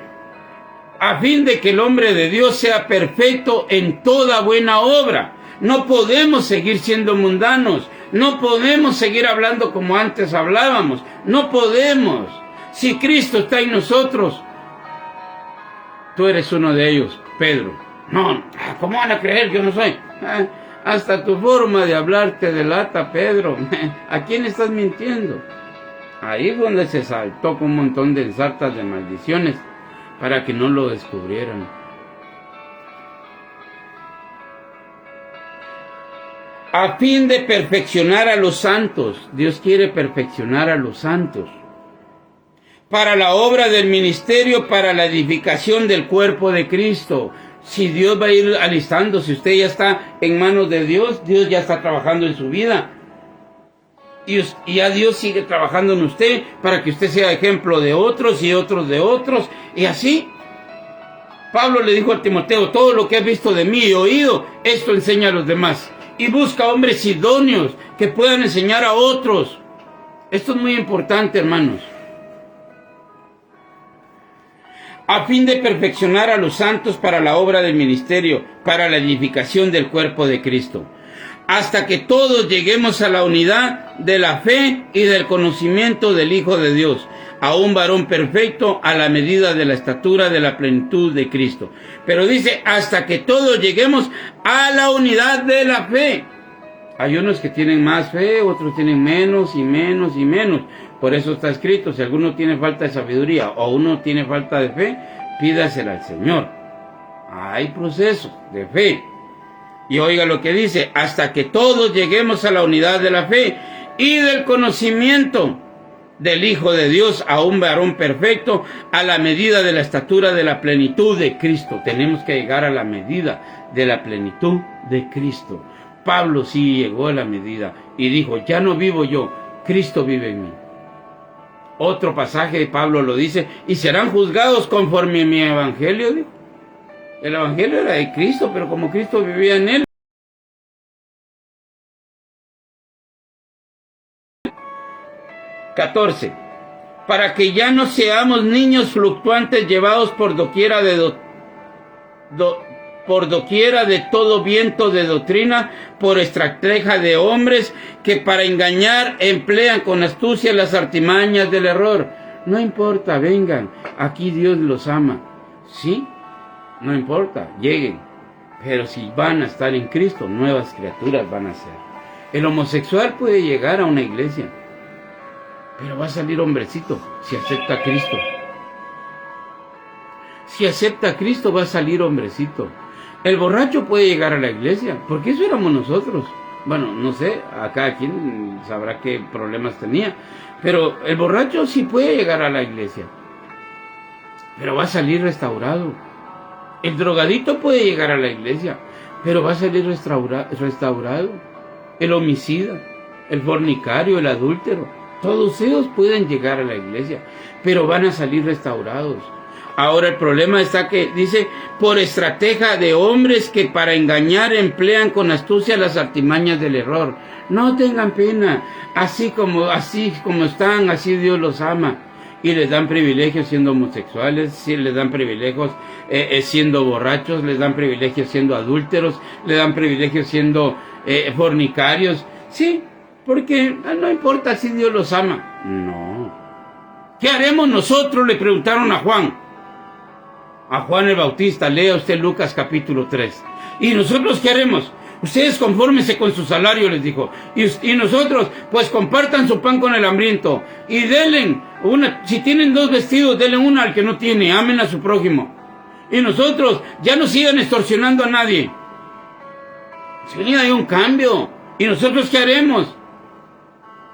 a fin de que el hombre de Dios sea perfecto en toda buena obra. No podemos seguir siendo mundanos, no podemos seguir hablando como antes hablábamos, no podemos. Si Cristo está en nosotros, tú eres uno de ellos, Pedro. No, ¿cómo van a creer? Yo no soy. Hasta tu forma de hablar te delata, Pedro. ¿A quién estás mintiendo? Ahí fue donde se saltó con un montón de sartas de maldiciones para que no lo descubrieran. A fin de perfeccionar a los santos. Dios quiere perfeccionar a los santos. Para la obra del ministerio, para la edificación del cuerpo de Cristo. Si Dios va a ir alistando, si usted ya está en manos de Dios, Dios ya está trabajando en su vida. Y ya Dios sigue trabajando en usted para que usted sea ejemplo de otros y otros de otros. Y así, Pablo le dijo a Timoteo, todo lo que has visto de mí y oído, esto enseña a los demás. Y busca hombres idóneos que puedan enseñar a otros. Esto es muy importante, hermanos. A fin de perfeccionar a los santos para la obra del ministerio, para la edificación del cuerpo de Cristo, hasta que todos lleguemos a la unidad de la fe y del conocimiento del Hijo de Dios, a un varón perfecto a la medida de la estatura de la plenitud de Cristo. Pero dice, hasta que todos lleguemos a la unidad de la fe. Hay unos que tienen más fe, otros tienen menos y menos y menos. Por eso está escrito, si alguno tiene falta de sabiduría o uno tiene falta de fe, pídasela al Señor. Hay proceso de fe. Y oiga lo que dice, hasta que todos lleguemos a la unidad de la fe y del conocimiento del Hijo de Dios, a un varón perfecto, a la medida de la estatura de la plenitud de Cristo. Tenemos que llegar a la medida de la plenitud de Cristo. Pablo sí llegó a la medida y dijo, ya no vivo yo, Cristo vive en mí. Otro pasaje de Pablo lo dice, y serán juzgados conforme a mi evangelio. Dijo. El evangelio era de Cristo, pero como Cristo vivía en él. 14. Para que ya no seamos niños fluctuantes llevados por doquiera de todo viento de doctrina, por estrategia de hombres que para engañar emplean con astucia las artimañas del error. No importa, vengan, aquí Dios los ama. ¿Sí? No importa, lleguen. Pero si van a estar en Cristo, nuevas criaturas van a ser. El homosexual puede llegar a una iglesia, pero va a salir hombrecito si acepta a Cristo. Si acepta a Cristo va a salir hombrecito. El borracho puede llegar a la iglesia, porque eso éramos nosotros. Bueno, no sé, a cada quien sabrá qué problemas tenía, pero el borracho sí puede llegar a la iglesia, pero va a salir restaurado. El drogadito puede llegar a la iglesia, pero va a salir restaurado. El homicida, el fornicario, el adúltero, todos ellos pueden llegar a la iglesia, pero van a salir restaurados. Ahora el problema está que dice, por estrategia de hombres que para engañar emplean con astucia las artimañas del error. No tengan pena, así como están, así Dios los ama. Y les dan privilegios siendo homosexuales, sí, les dan privilegios siendo borrachos, les dan privilegios siendo adúlteros, les dan privilegios siendo fornicarios. Sí, porque no importa si Dios los ama. No. ¿Qué haremos nosotros? Le preguntaron a Juan el Bautista. Lea usted Lucas capítulo 3. ¿Y nosotros qué haremos? Ustedes confórmense con su salario, les dijo. Y nosotros, pues compartan su pan con el hambriento. Y denle si tienen 2 vestidos, denle uno al que no tiene. Amen a su prójimo. Y nosotros, ya no sigan extorsionando a nadie. Si hay un cambio. ¿Y nosotros qué haremos?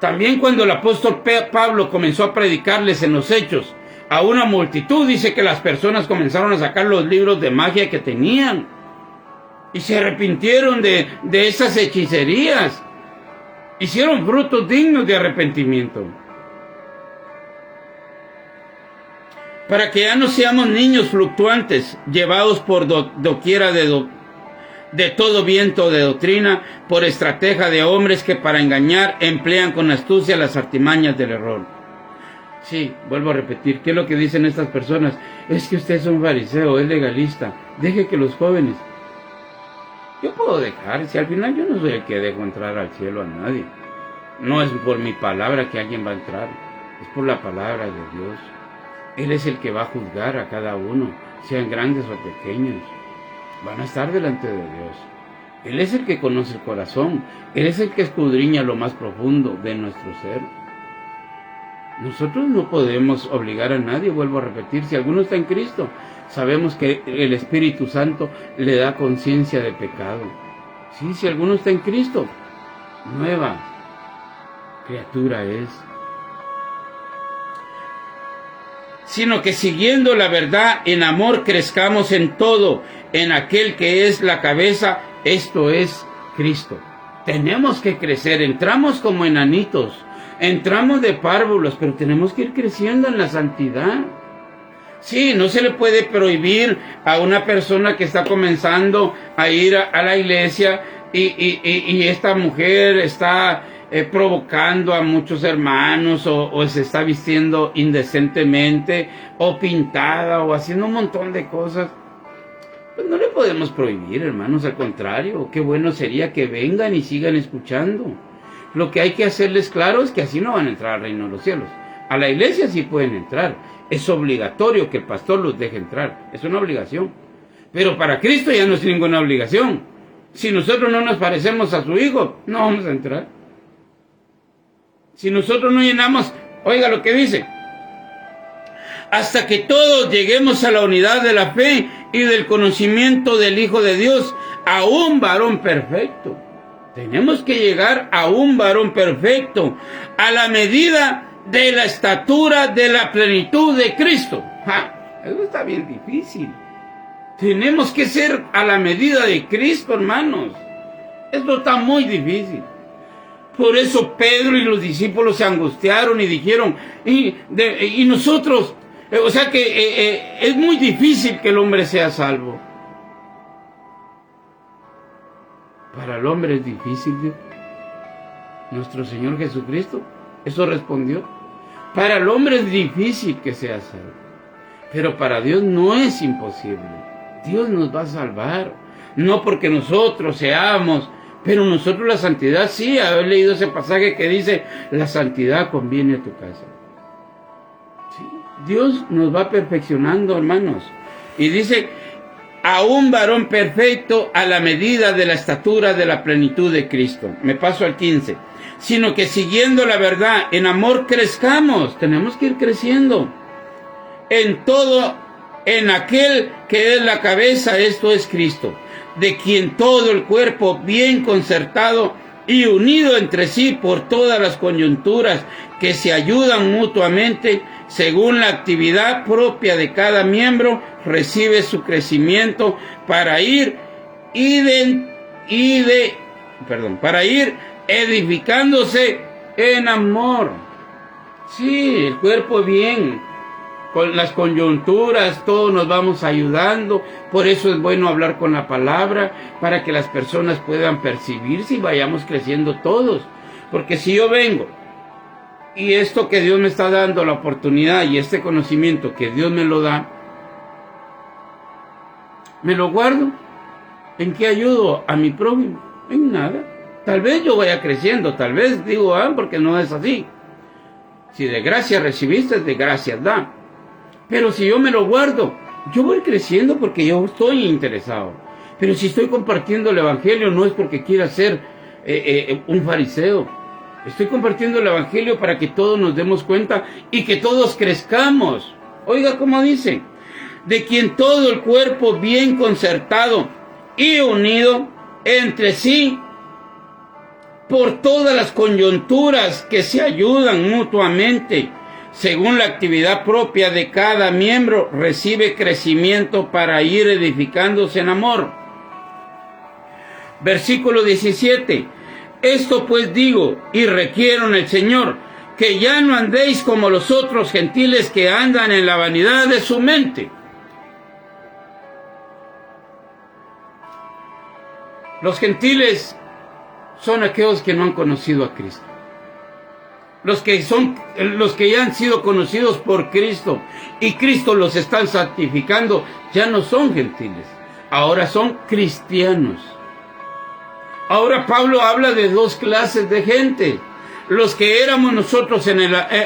También cuando el apóstol Pablo comenzó a predicarles en los Hechos a una multitud, dice que las personas comenzaron a sacar los libros de magia que tenían. Y se arrepintieron de esas hechicerías. Hicieron frutos dignos de arrepentimiento. Para que ya no seamos niños fluctuantes, llevados por doquiera de todo viento de doctrina, por estrategia de hombres que para engañar emplean con astucia las artimañas del error. Sí, vuelvo a repetir, ¿qué es lo que dicen estas personas? Es que usted es un fariseo, es legalista, deje que los jóvenes... Yo puedo dejar, si al final yo no soy el que dejo entrar al cielo a nadie. No es por mi palabra que alguien va a entrar, es por la palabra de Dios. Él es el que va a juzgar a cada uno, sean grandes o pequeños. Van a estar delante de Dios. Él es el que conoce el corazón, Él es el que escudriña lo más profundo de nuestro ser. Nosotros no podemos obligar a nadie, vuelvo a repetir, si alguno está en Cristo, sabemos que el Espíritu Santo le da conciencia de pecado. Sí, si alguno está en Cristo, nueva criatura es. Sino que siguiendo la verdad en amor crezcamos en todo, en aquel que es la cabeza, esto es Cristo. Tenemos que crecer, entramos como enanitos, entramos de párvulos, pero tenemos que ir creciendo en la santidad. Sí, no se le puede prohibir a una persona que está comenzando a ir a la iglesia y esta mujer está provocando a muchos hermanos o se está vistiendo indecentemente o pintada o haciendo un montón de cosas. Pues no le podemos prohibir, hermanos, al contrario, qué bueno sería que vengan y sigan escuchando. Lo que hay que hacerles claro es que así no van a entrar al reino de los cielos. A la iglesia sí pueden entrar. Es obligatorio que el pastor los deje entrar. Es una obligación. Pero para Cristo ya no es ninguna obligación. Si nosotros no nos parecemos a su Hijo, no vamos a entrar. Si nosotros no llenamos, oiga lo que dice, hasta que todos lleguemos a la unidad de la fe y del conocimiento del Hijo de Dios, a un varón perfecto. Tenemos que llegar a un varón perfecto, a la medida de la estatura de la plenitud de Cristo. Eso está bien difícil. Tenemos que ser a la medida de Cristo, hermanos. Esto está muy difícil. Por eso Pedro y los discípulos se angustiaron y dijeron, y nosotros, o sea que es muy difícil que el hombre sea salvo. Para el hombre es difícil, Dios. Nuestro Señor Jesucristo, eso respondió. Para el hombre es difícil que sea salvo, pero para Dios no es imposible. Dios nos va a salvar, no porque nosotros seamos, pero nosotros la santidad sí. Haber leído ese pasaje que dice, la santidad conviene a tu casa. Sí, Dios nos va perfeccionando, hermanos, y dice, a un varón perfecto a la medida de la estatura de la plenitud de Cristo. Me paso al 15. Sino que siguiendo la verdad, en amor crezcamos. Tenemos que ir creciendo en todo, en aquel que es la cabeza, esto es Cristo, de quien todo el cuerpo bien concertado y unido entre sí por todas las coyunturas que se ayudan mutuamente según la actividad propia de cada miembro, recibe su crecimiento para ir edificándose en amor. Sí, el cuerpo bien, con las coyunturas, todos nos vamos ayudando. Por eso es bueno hablar con la palabra, para que las personas puedan percibirse y vayamos creciendo todos. Porque si yo vengo y esto que Dios me está dando, la oportunidad y este conocimiento que Dios me lo da, me lo guardo, ¿en qué ayudo a mi prójimo? En nada. Tal vez yo vaya creciendo, tal vez digo, porque no es así. Si de gracia recibiste, de gracia da. Pero si yo me lo guardo, yo voy creciendo porque yo estoy interesado. Pero si estoy compartiendo el Evangelio, no es porque quiera ser un fariseo. Estoy compartiendo el Evangelio para que todos nos demos cuenta y que todos crezcamos. Oiga cómo dice, de quien todo el cuerpo bien concertado y unido entre sí por todas las coyunturas que se ayudan mutuamente, según la actividad propia de cada miembro, recibe crecimiento para ir edificándose en amor. Versículo 17. Esto pues digo y requiero en el Señor, que ya no andéis como los otros gentiles que andan en la vanidad de su mente. Los gentiles son aquellos que no han conocido a Cristo. Los que ya han sido conocidos por Cristo y Cristo los está santificando, ya no son gentiles, ahora son cristianos. Ahora Pablo habla de dos clases de gente: los que éramos nosotros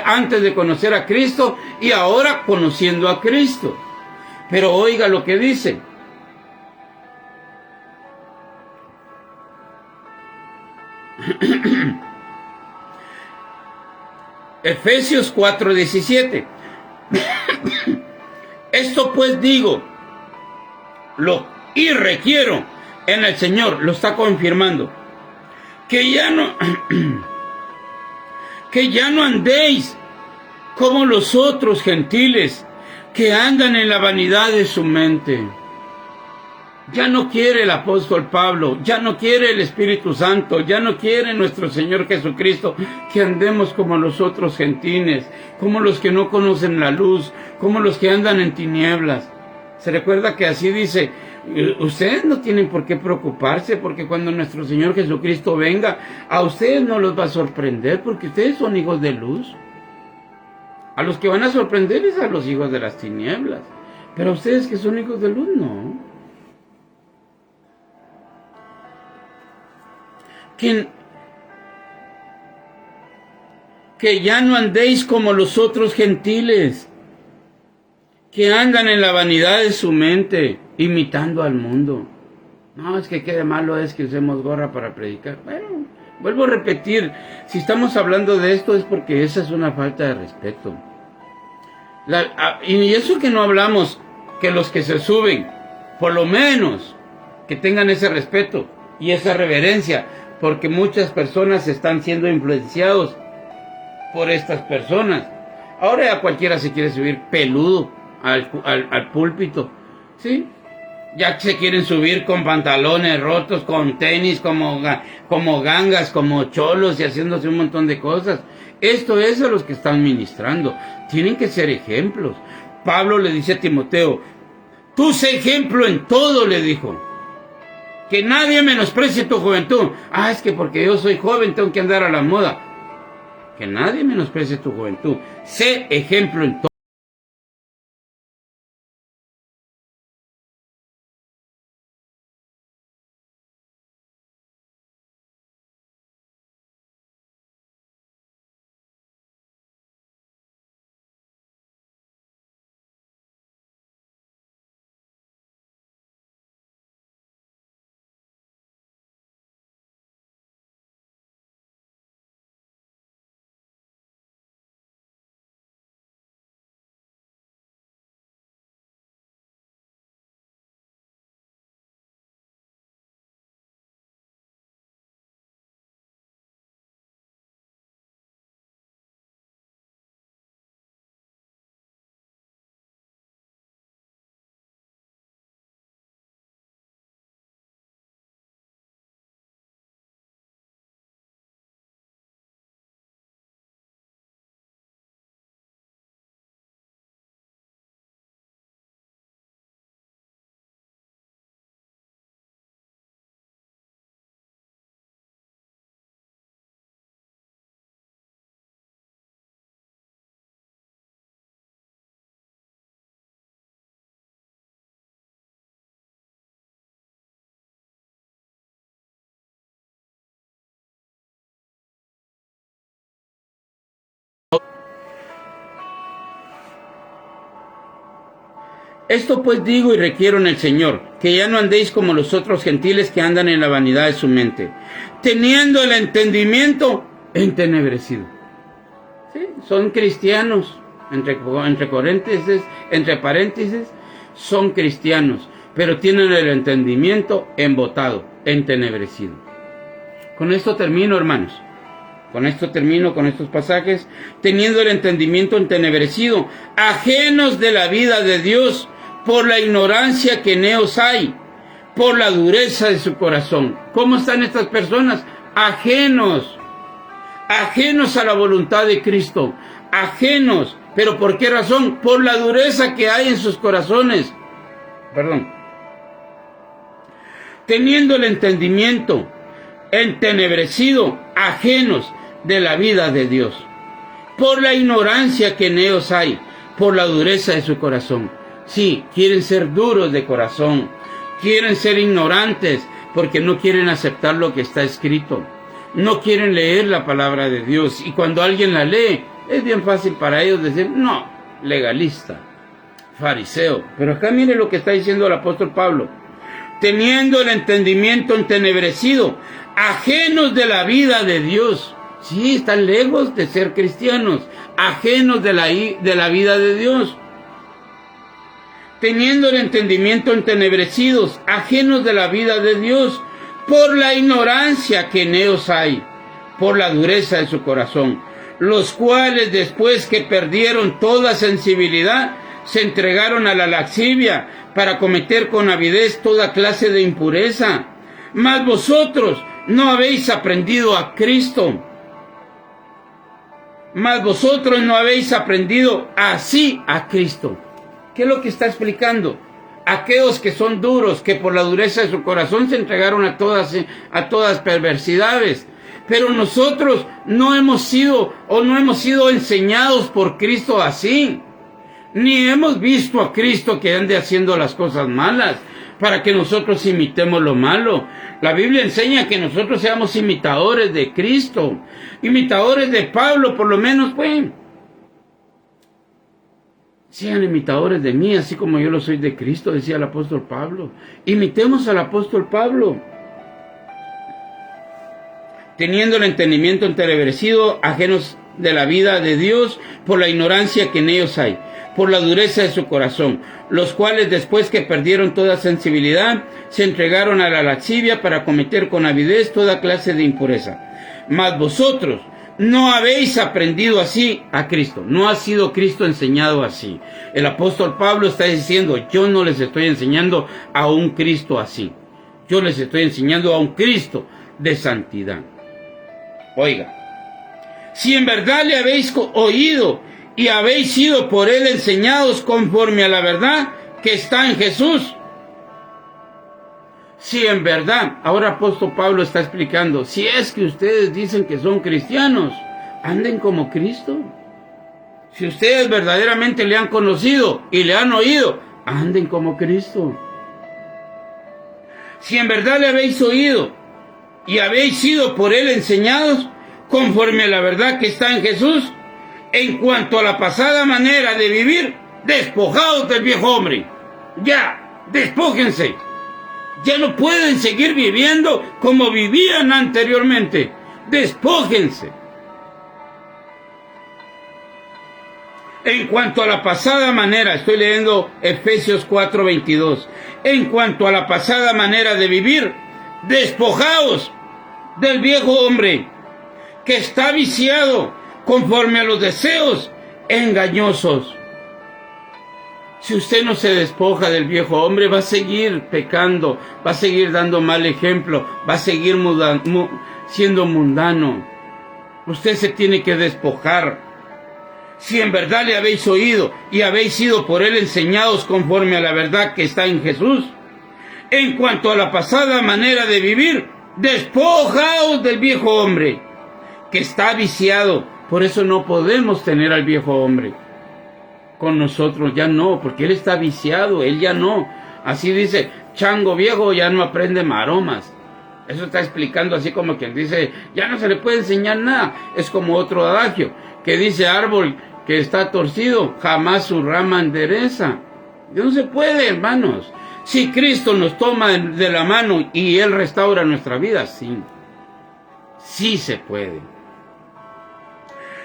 antes de conocer a Cristo y ahora conociendo a Cristo. Pero oiga lo que dice. Efesios 4:17. Esto pues digo y requiero en el Señor, lo está confirmando, que ya no andéis como los otros gentiles que andan en la vanidad de su mente. Ya no quiere el apóstol Pablo, ya no quiere el Espíritu Santo, ya no quiere nuestro Señor Jesucristo que andemos como los otros gentiles, como los que no conocen la luz, como los que andan en tinieblas. Se recuerda que así dice, ustedes no tienen por qué preocuparse, porque cuando nuestro Señor Jesucristo venga, a ustedes no los va a sorprender, porque ustedes son hijos de luz. A los que van a sorprender es a los hijos de las tinieblas, pero a ustedes que son hijos de luz, no. Que ya no andéis como los otros gentiles, que andan en la vanidad de su mente, imitando al mundo. No, es que qué de malo es que usemos gorra para predicar. Bueno, vuelvo a repetir, si estamos hablando de esto es porque esa es una falta de respeto. Y eso que no hablamos, que los que se suben, por lo menos, que tengan ese respeto y esa reverencia, porque muchas personas están siendo influenciados por estas personas. Ahora ya cualquiera se quiere subir peludo al púlpito, ¿sí? Ya se quieren subir con pantalones rotos, con tenis, como gangas, como cholos y haciéndose un montón de cosas. Esto es a los que están ministrando. Tienen que ser ejemplos. Pablo le dice a Timoteo, tú sé ejemplo en todo, le dijo. Que nadie menosprecie tu juventud. Ah, es que porque yo soy joven tengo que andar a la moda. Que nadie menosprecie tu juventud. Sé ejemplo en todo. Esto pues digo y requiero en el Señor, que ya no andéis como los otros gentiles que andan en la vanidad de su mente, teniendo el entendimiento entenebrecido. ¿Sí? Son cristianos, entre paréntesis, son cristianos, pero tienen el entendimiento embotado, entenebrecido. Con esto termino, hermanos. Con esto termino con estos pasajes, teniendo el entendimiento entenebrecido, ajenos de la vida de Dios, por la ignorancia que en ellos hay, por la dureza de su corazón. ¿Cómo están estas personas? Ajenos a la voluntad de Cristo, ajenos. ¿Pero por qué razón? Por la dureza que hay en sus corazones. Teniendo el entendimiento entenebrecido, ajenos de la vida de Dios, por la ignorancia que en ellos hay, por la dureza de su corazón. Sí, quieren ser duros de corazón, quieren ser ignorantes, porque no quieren aceptar lo que está escrito, no quieren leer la palabra de Dios, y cuando alguien la lee, es bien fácil para ellos decir, no, legalista, fariseo. Pero acá mire lo que está diciendo el apóstol Pablo, teniendo el entendimiento entenebrecido, ajenos de la vida de Dios. Sí, están lejos de ser cristianos, ajenos de la vida de Dios. Teniendo el entendimiento entenebrecidos, ajenos de la vida de Dios, por la ignorancia que en ellos hay, por la dureza de su corazón, los cuales después que perdieron toda sensibilidad, se entregaron a la lascivia para cometer con avidez toda clase de impureza. Mas vosotros no habéis aprendido a Cristo. Mas vosotros no habéis aprendido así a Cristo. ¿Qué es lo que está explicando? Aquellos que son duros, que por la dureza de su corazón se entregaron a todas perversidades. Pero nosotros no hemos sido enseñados por Cristo así. Ni hemos visto a Cristo que ande haciendo las cosas malas para que nosotros imitemos lo malo. La Biblia enseña que nosotros seamos imitadores de Cristo, imitadores de Pablo, por lo menos, pues. Sean imitadores de mí, así como yo lo soy de Cristo, decía el apóstol Pablo. Imitemos al apóstol Pablo. Teniendo el entendimiento entenebrecido, ajenos de la vida de Dios, por la ignorancia que en ellos hay, por la dureza de su corazón, los cuales después que perdieron toda sensibilidad, se entregaron a la lascivia para cometer con avidez toda clase de impureza. Mas vosotros no habéis aprendido así a Cristo. No ha sido Cristo enseñado así. El apóstol Pablo está diciendo, yo no les estoy enseñando a un Cristo así. Yo les estoy enseñando a un Cristo de santidad. Oiga, si en verdad le habéis oído y habéis sido por él enseñados conforme a la verdad que está en Jesús. Si en verdad, ahora apóstol Pablo está explicando, si es que ustedes dicen que son cristianos, anden como Cristo. Si ustedes verdaderamente le han conocido y le han oído, anden como Cristo. Si en verdad le habéis oído y habéis sido por él enseñados conforme a la verdad que está en Jesús, en cuanto a la pasada manera de vivir, despojados del viejo hombre. Ya, despójense. Ya no pueden seguir viviendo como vivían anteriormente. Despójense. En cuanto a la pasada manera, estoy leyendo Efesios 4:22. En cuanto a la pasada manera de vivir, despojaos del viejo hombre que está viciado conforme a los deseos engañosos. Si usted no se despoja del viejo hombre, va a seguir pecando, va a seguir dando mal ejemplo, va a seguir siendo mundano. Usted se tiene que despojar. Si en verdad le habéis oído y habéis sido por él enseñados conforme a la verdad que está en Jesús, en cuanto a la pasada manera de vivir, despojaos del viejo hombre que está viciado. Por eso no podemos tener al viejo hombre con nosotros, ya no, porque él está viciado, él ya no. Así dice, chango viejo ya no aprende maromas. Eso está explicando así como quien dice, ya no se le puede enseñar nada. Es como otro adagio que dice, árbol que está torcido, jamás su rama endereza. No se puede, hermanos. Si Cristo nos toma de la mano y él restaura nuestra vida, sí. Sí se puede.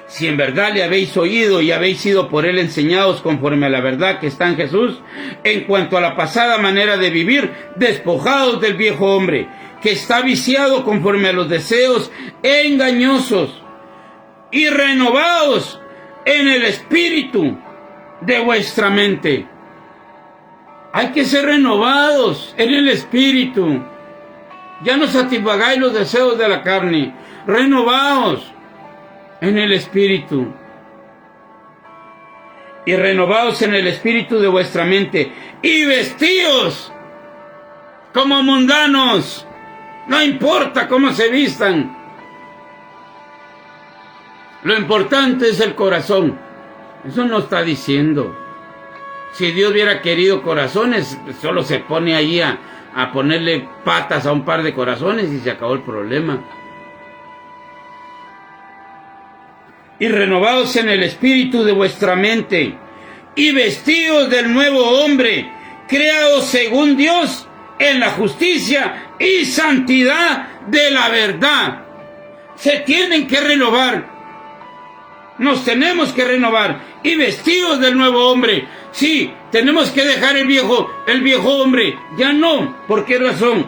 Si en verdad le habéis oído y habéis sido por él enseñados conforme a la verdad que está en Jesús, en cuanto a la pasada manera de vivir, despojados del viejo hombre, que está viciado conforme a los deseos engañosos, y renovados en el espíritu de vuestra mente. Hay que ser renovados en el espíritu. Ya no satisfagáis los deseos de la carne, renovaos en el espíritu. Y renovaos en el espíritu de vuestra mente. Y vestíos como mundanos. No importa cómo se vistan. Lo importante es el corazón. Eso no está diciendo. Si Dios hubiera querido corazones, solo se pone ahí a ponerle patas a un par de corazones y se acabó el problema. Y renovaos en el espíritu de vuestra mente, y vestíos del nuevo hombre, creados según Dios, en la justicia y santidad de la verdad. Se tienen que renovar. Nos tenemos que renovar, y vestidos del nuevo hombre. Sí, tenemos que dejar el viejo hombre. Ya no. ¿Por qué razón?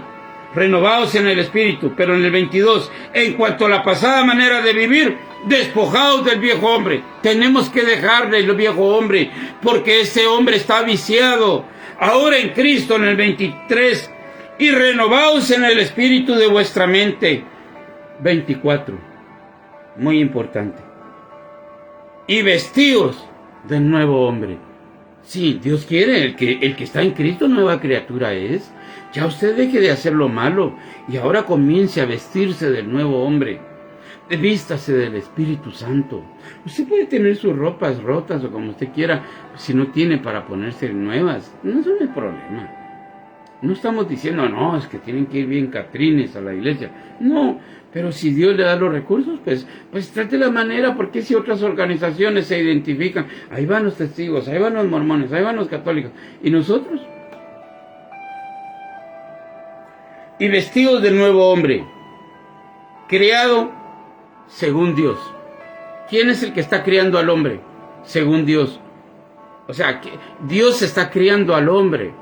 Renovaos en el espíritu. Pero en el 22, en cuanto a la pasada manera de vivir, despojados del viejo hombre. Tenemos que dejarle el viejo hombre, porque ese hombre está viciado. Ahora en Cristo, en el 23, y renovaos en el espíritu de vuestra mente. 24, muy importante. Y vestíos del nuevo hombre. Sí, Dios quiere, el que está en Cristo, nueva criatura es. Ya usted deje de hacer lo malo y ahora comience a vestirse del nuevo hombre. Vístase del Espíritu Santo. Usted puede tener sus ropas rotas o como usted quiera, si no tiene para ponerse nuevas. No, eso no es problema. No estamos diciendo, no, es que tienen que ir bien catrines a la iglesia. No, pero si Dios le da los recursos, pues trate la manera, porque si otras organizaciones se identifican, ahí van los testigos, ahí van los mormones, ahí van los católicos, ¿y nosotros? Y vestidos del nuevo hombre, creado según Dios. ¿Quién es el que está criando al hombre? Según Dios. O sea, que Dios está criando al hombre.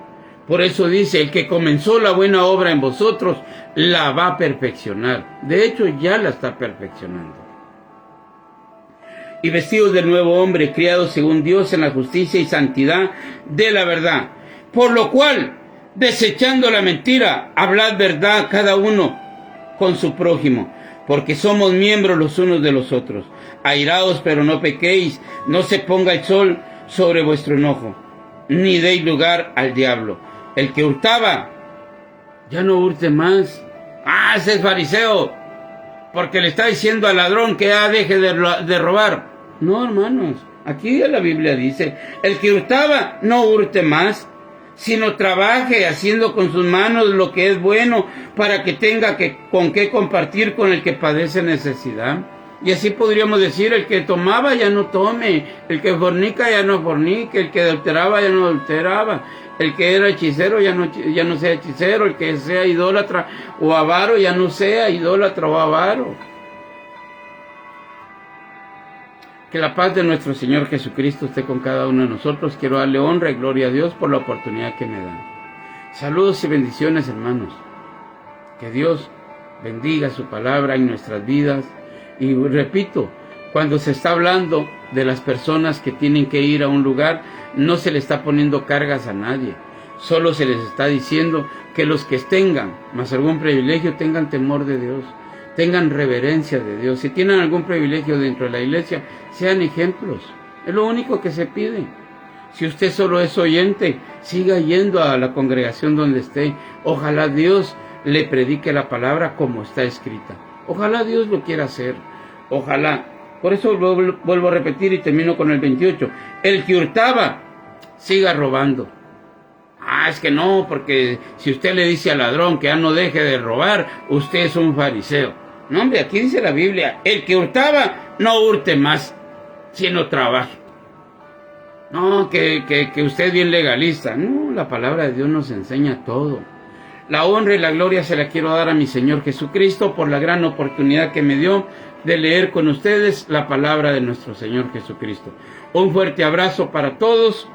Por eso dice, el que comenzó la buena obra en vosotros, la va a perfeccionar. De hecho, ya la está perfeccionando. y vestidos del nuevo hombre, criados según Dios en la justicia y santidad de la verdad. Por lo cual, desechando la mentira, hablad verdad cada uno con su prójimo, porque somos miembros los unos de los otros. Airaos, pero no pequéis, no se ponga el sol sobre vuestro enojo, ni deis lugar al diablo. El que hurtaba, ya no hurte más. Ese es fariseo, porque le está diciendo al ladrón que ya deje de robar. No, hermanos, aquí la Biblia dice, el que hurtaba, no hurte más, sino trabaje haciendo con sus manos lo que es bueno, para que tenga con qué compartir con el que padece necesidad. Y así podríamos decir, el que tomaba ya no tome, el que fornica ya no fornique, el que adulteraba ya no adulteraba, el que era hechicero ya no sea hechicero, el que sea idólatra o avaro ya no sea idólatra o avaro. Que la paz de nuestro Señor Jesucristo esté con cada uno de nosotros. Quiero darle honra y gloria a Dios por la oportunidad que me dan. Saludos y bendiciones, hermanos. Que Dios bendiga su palabra en nuestras vidas. Y repito, cuando se está hablando de las personas que tienen que ir a un lugar, no se le está poniendo cargas a nadie. Solo se les está diciendo que los que tengan más algún privilegio tengan temor de Dios, tengan reverencia de Dios. Si tienen algún privilegio dentro de la iglesia, sean ejemplos. Es lo único que se pide. Si usted solo es oyente, siga yendo a la congregación donde esté. Ojalá Dios le predique la palabra como está escrita. Ojalá Dios lo quiera hacer. Ojalá. Por eso vuelvo a repetir y termino con el 28. El que hurtaba, siga robando. Es que no, porque si usted le dice al ladrón que ya no deje de robar, usted es un fariseo. No, hombre, aquí dice la Biblia, el que hurtaba, no hurte más, sino trabaje. No, que usted es bien legalista. No, la palabra de Dios nos enseña todo. La honra y la gloria se la quiero dar a mi Señor Jesucristo por la gran oportunidad que me dio de leer con ustedes la palabra de nuestro Señor Jesucristo. Un fuerte abrazo para todos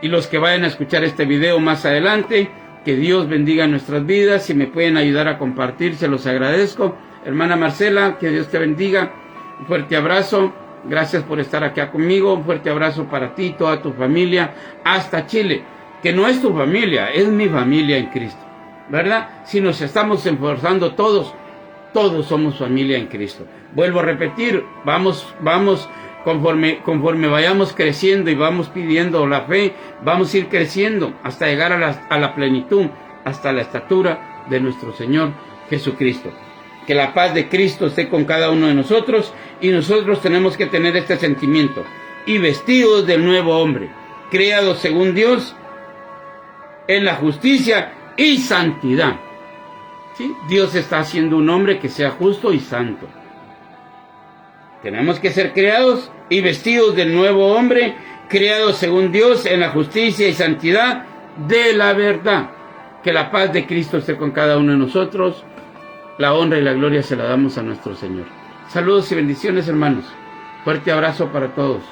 y los que vayan a escuchar este video más adelante. Que Dios bendiga nuestras vidas. Si me pueden ayudar a compartir, se los agradezco. Hermana Marcela, que Dios te bendiga. Un fuerte abrazo. Gracias por estar aquí conmigo. Un fuerte abrazo para ti, toda tu familia, hasta Chile, que no es tu familia, es mi familia en Cristo, ¿verdad? Si nos estamos esforzando todos somos familia en Cristo. Vuelvo a repetir, vamos conforme vayamos creciendo y vamos pidiendo la fe, vamos a ir creciendo hasta llegar a la plenitud, hasta la estatura de nuestro Señor Jesucristo. Que la paz de Cristo esté con cada uno de nosotros, y nosotros tenemos que tener este sentimiento. Y vestidos del nuevo hombre, creados según Dios en la justicia y santidad. ¿Sí? Dios está haciendo un hombre que sea justo y santo. Tenemos que ser creados y vestidos del nuevo hombre, creados según Dios en la justicia y santidad de la verdad. Que la paz de Cristo esté con cada uno de nosotros. La honra y la gloria se la damos a nuestro Señor. Saludos y bendiciones, hermanos. Fuerte abrazo para todos.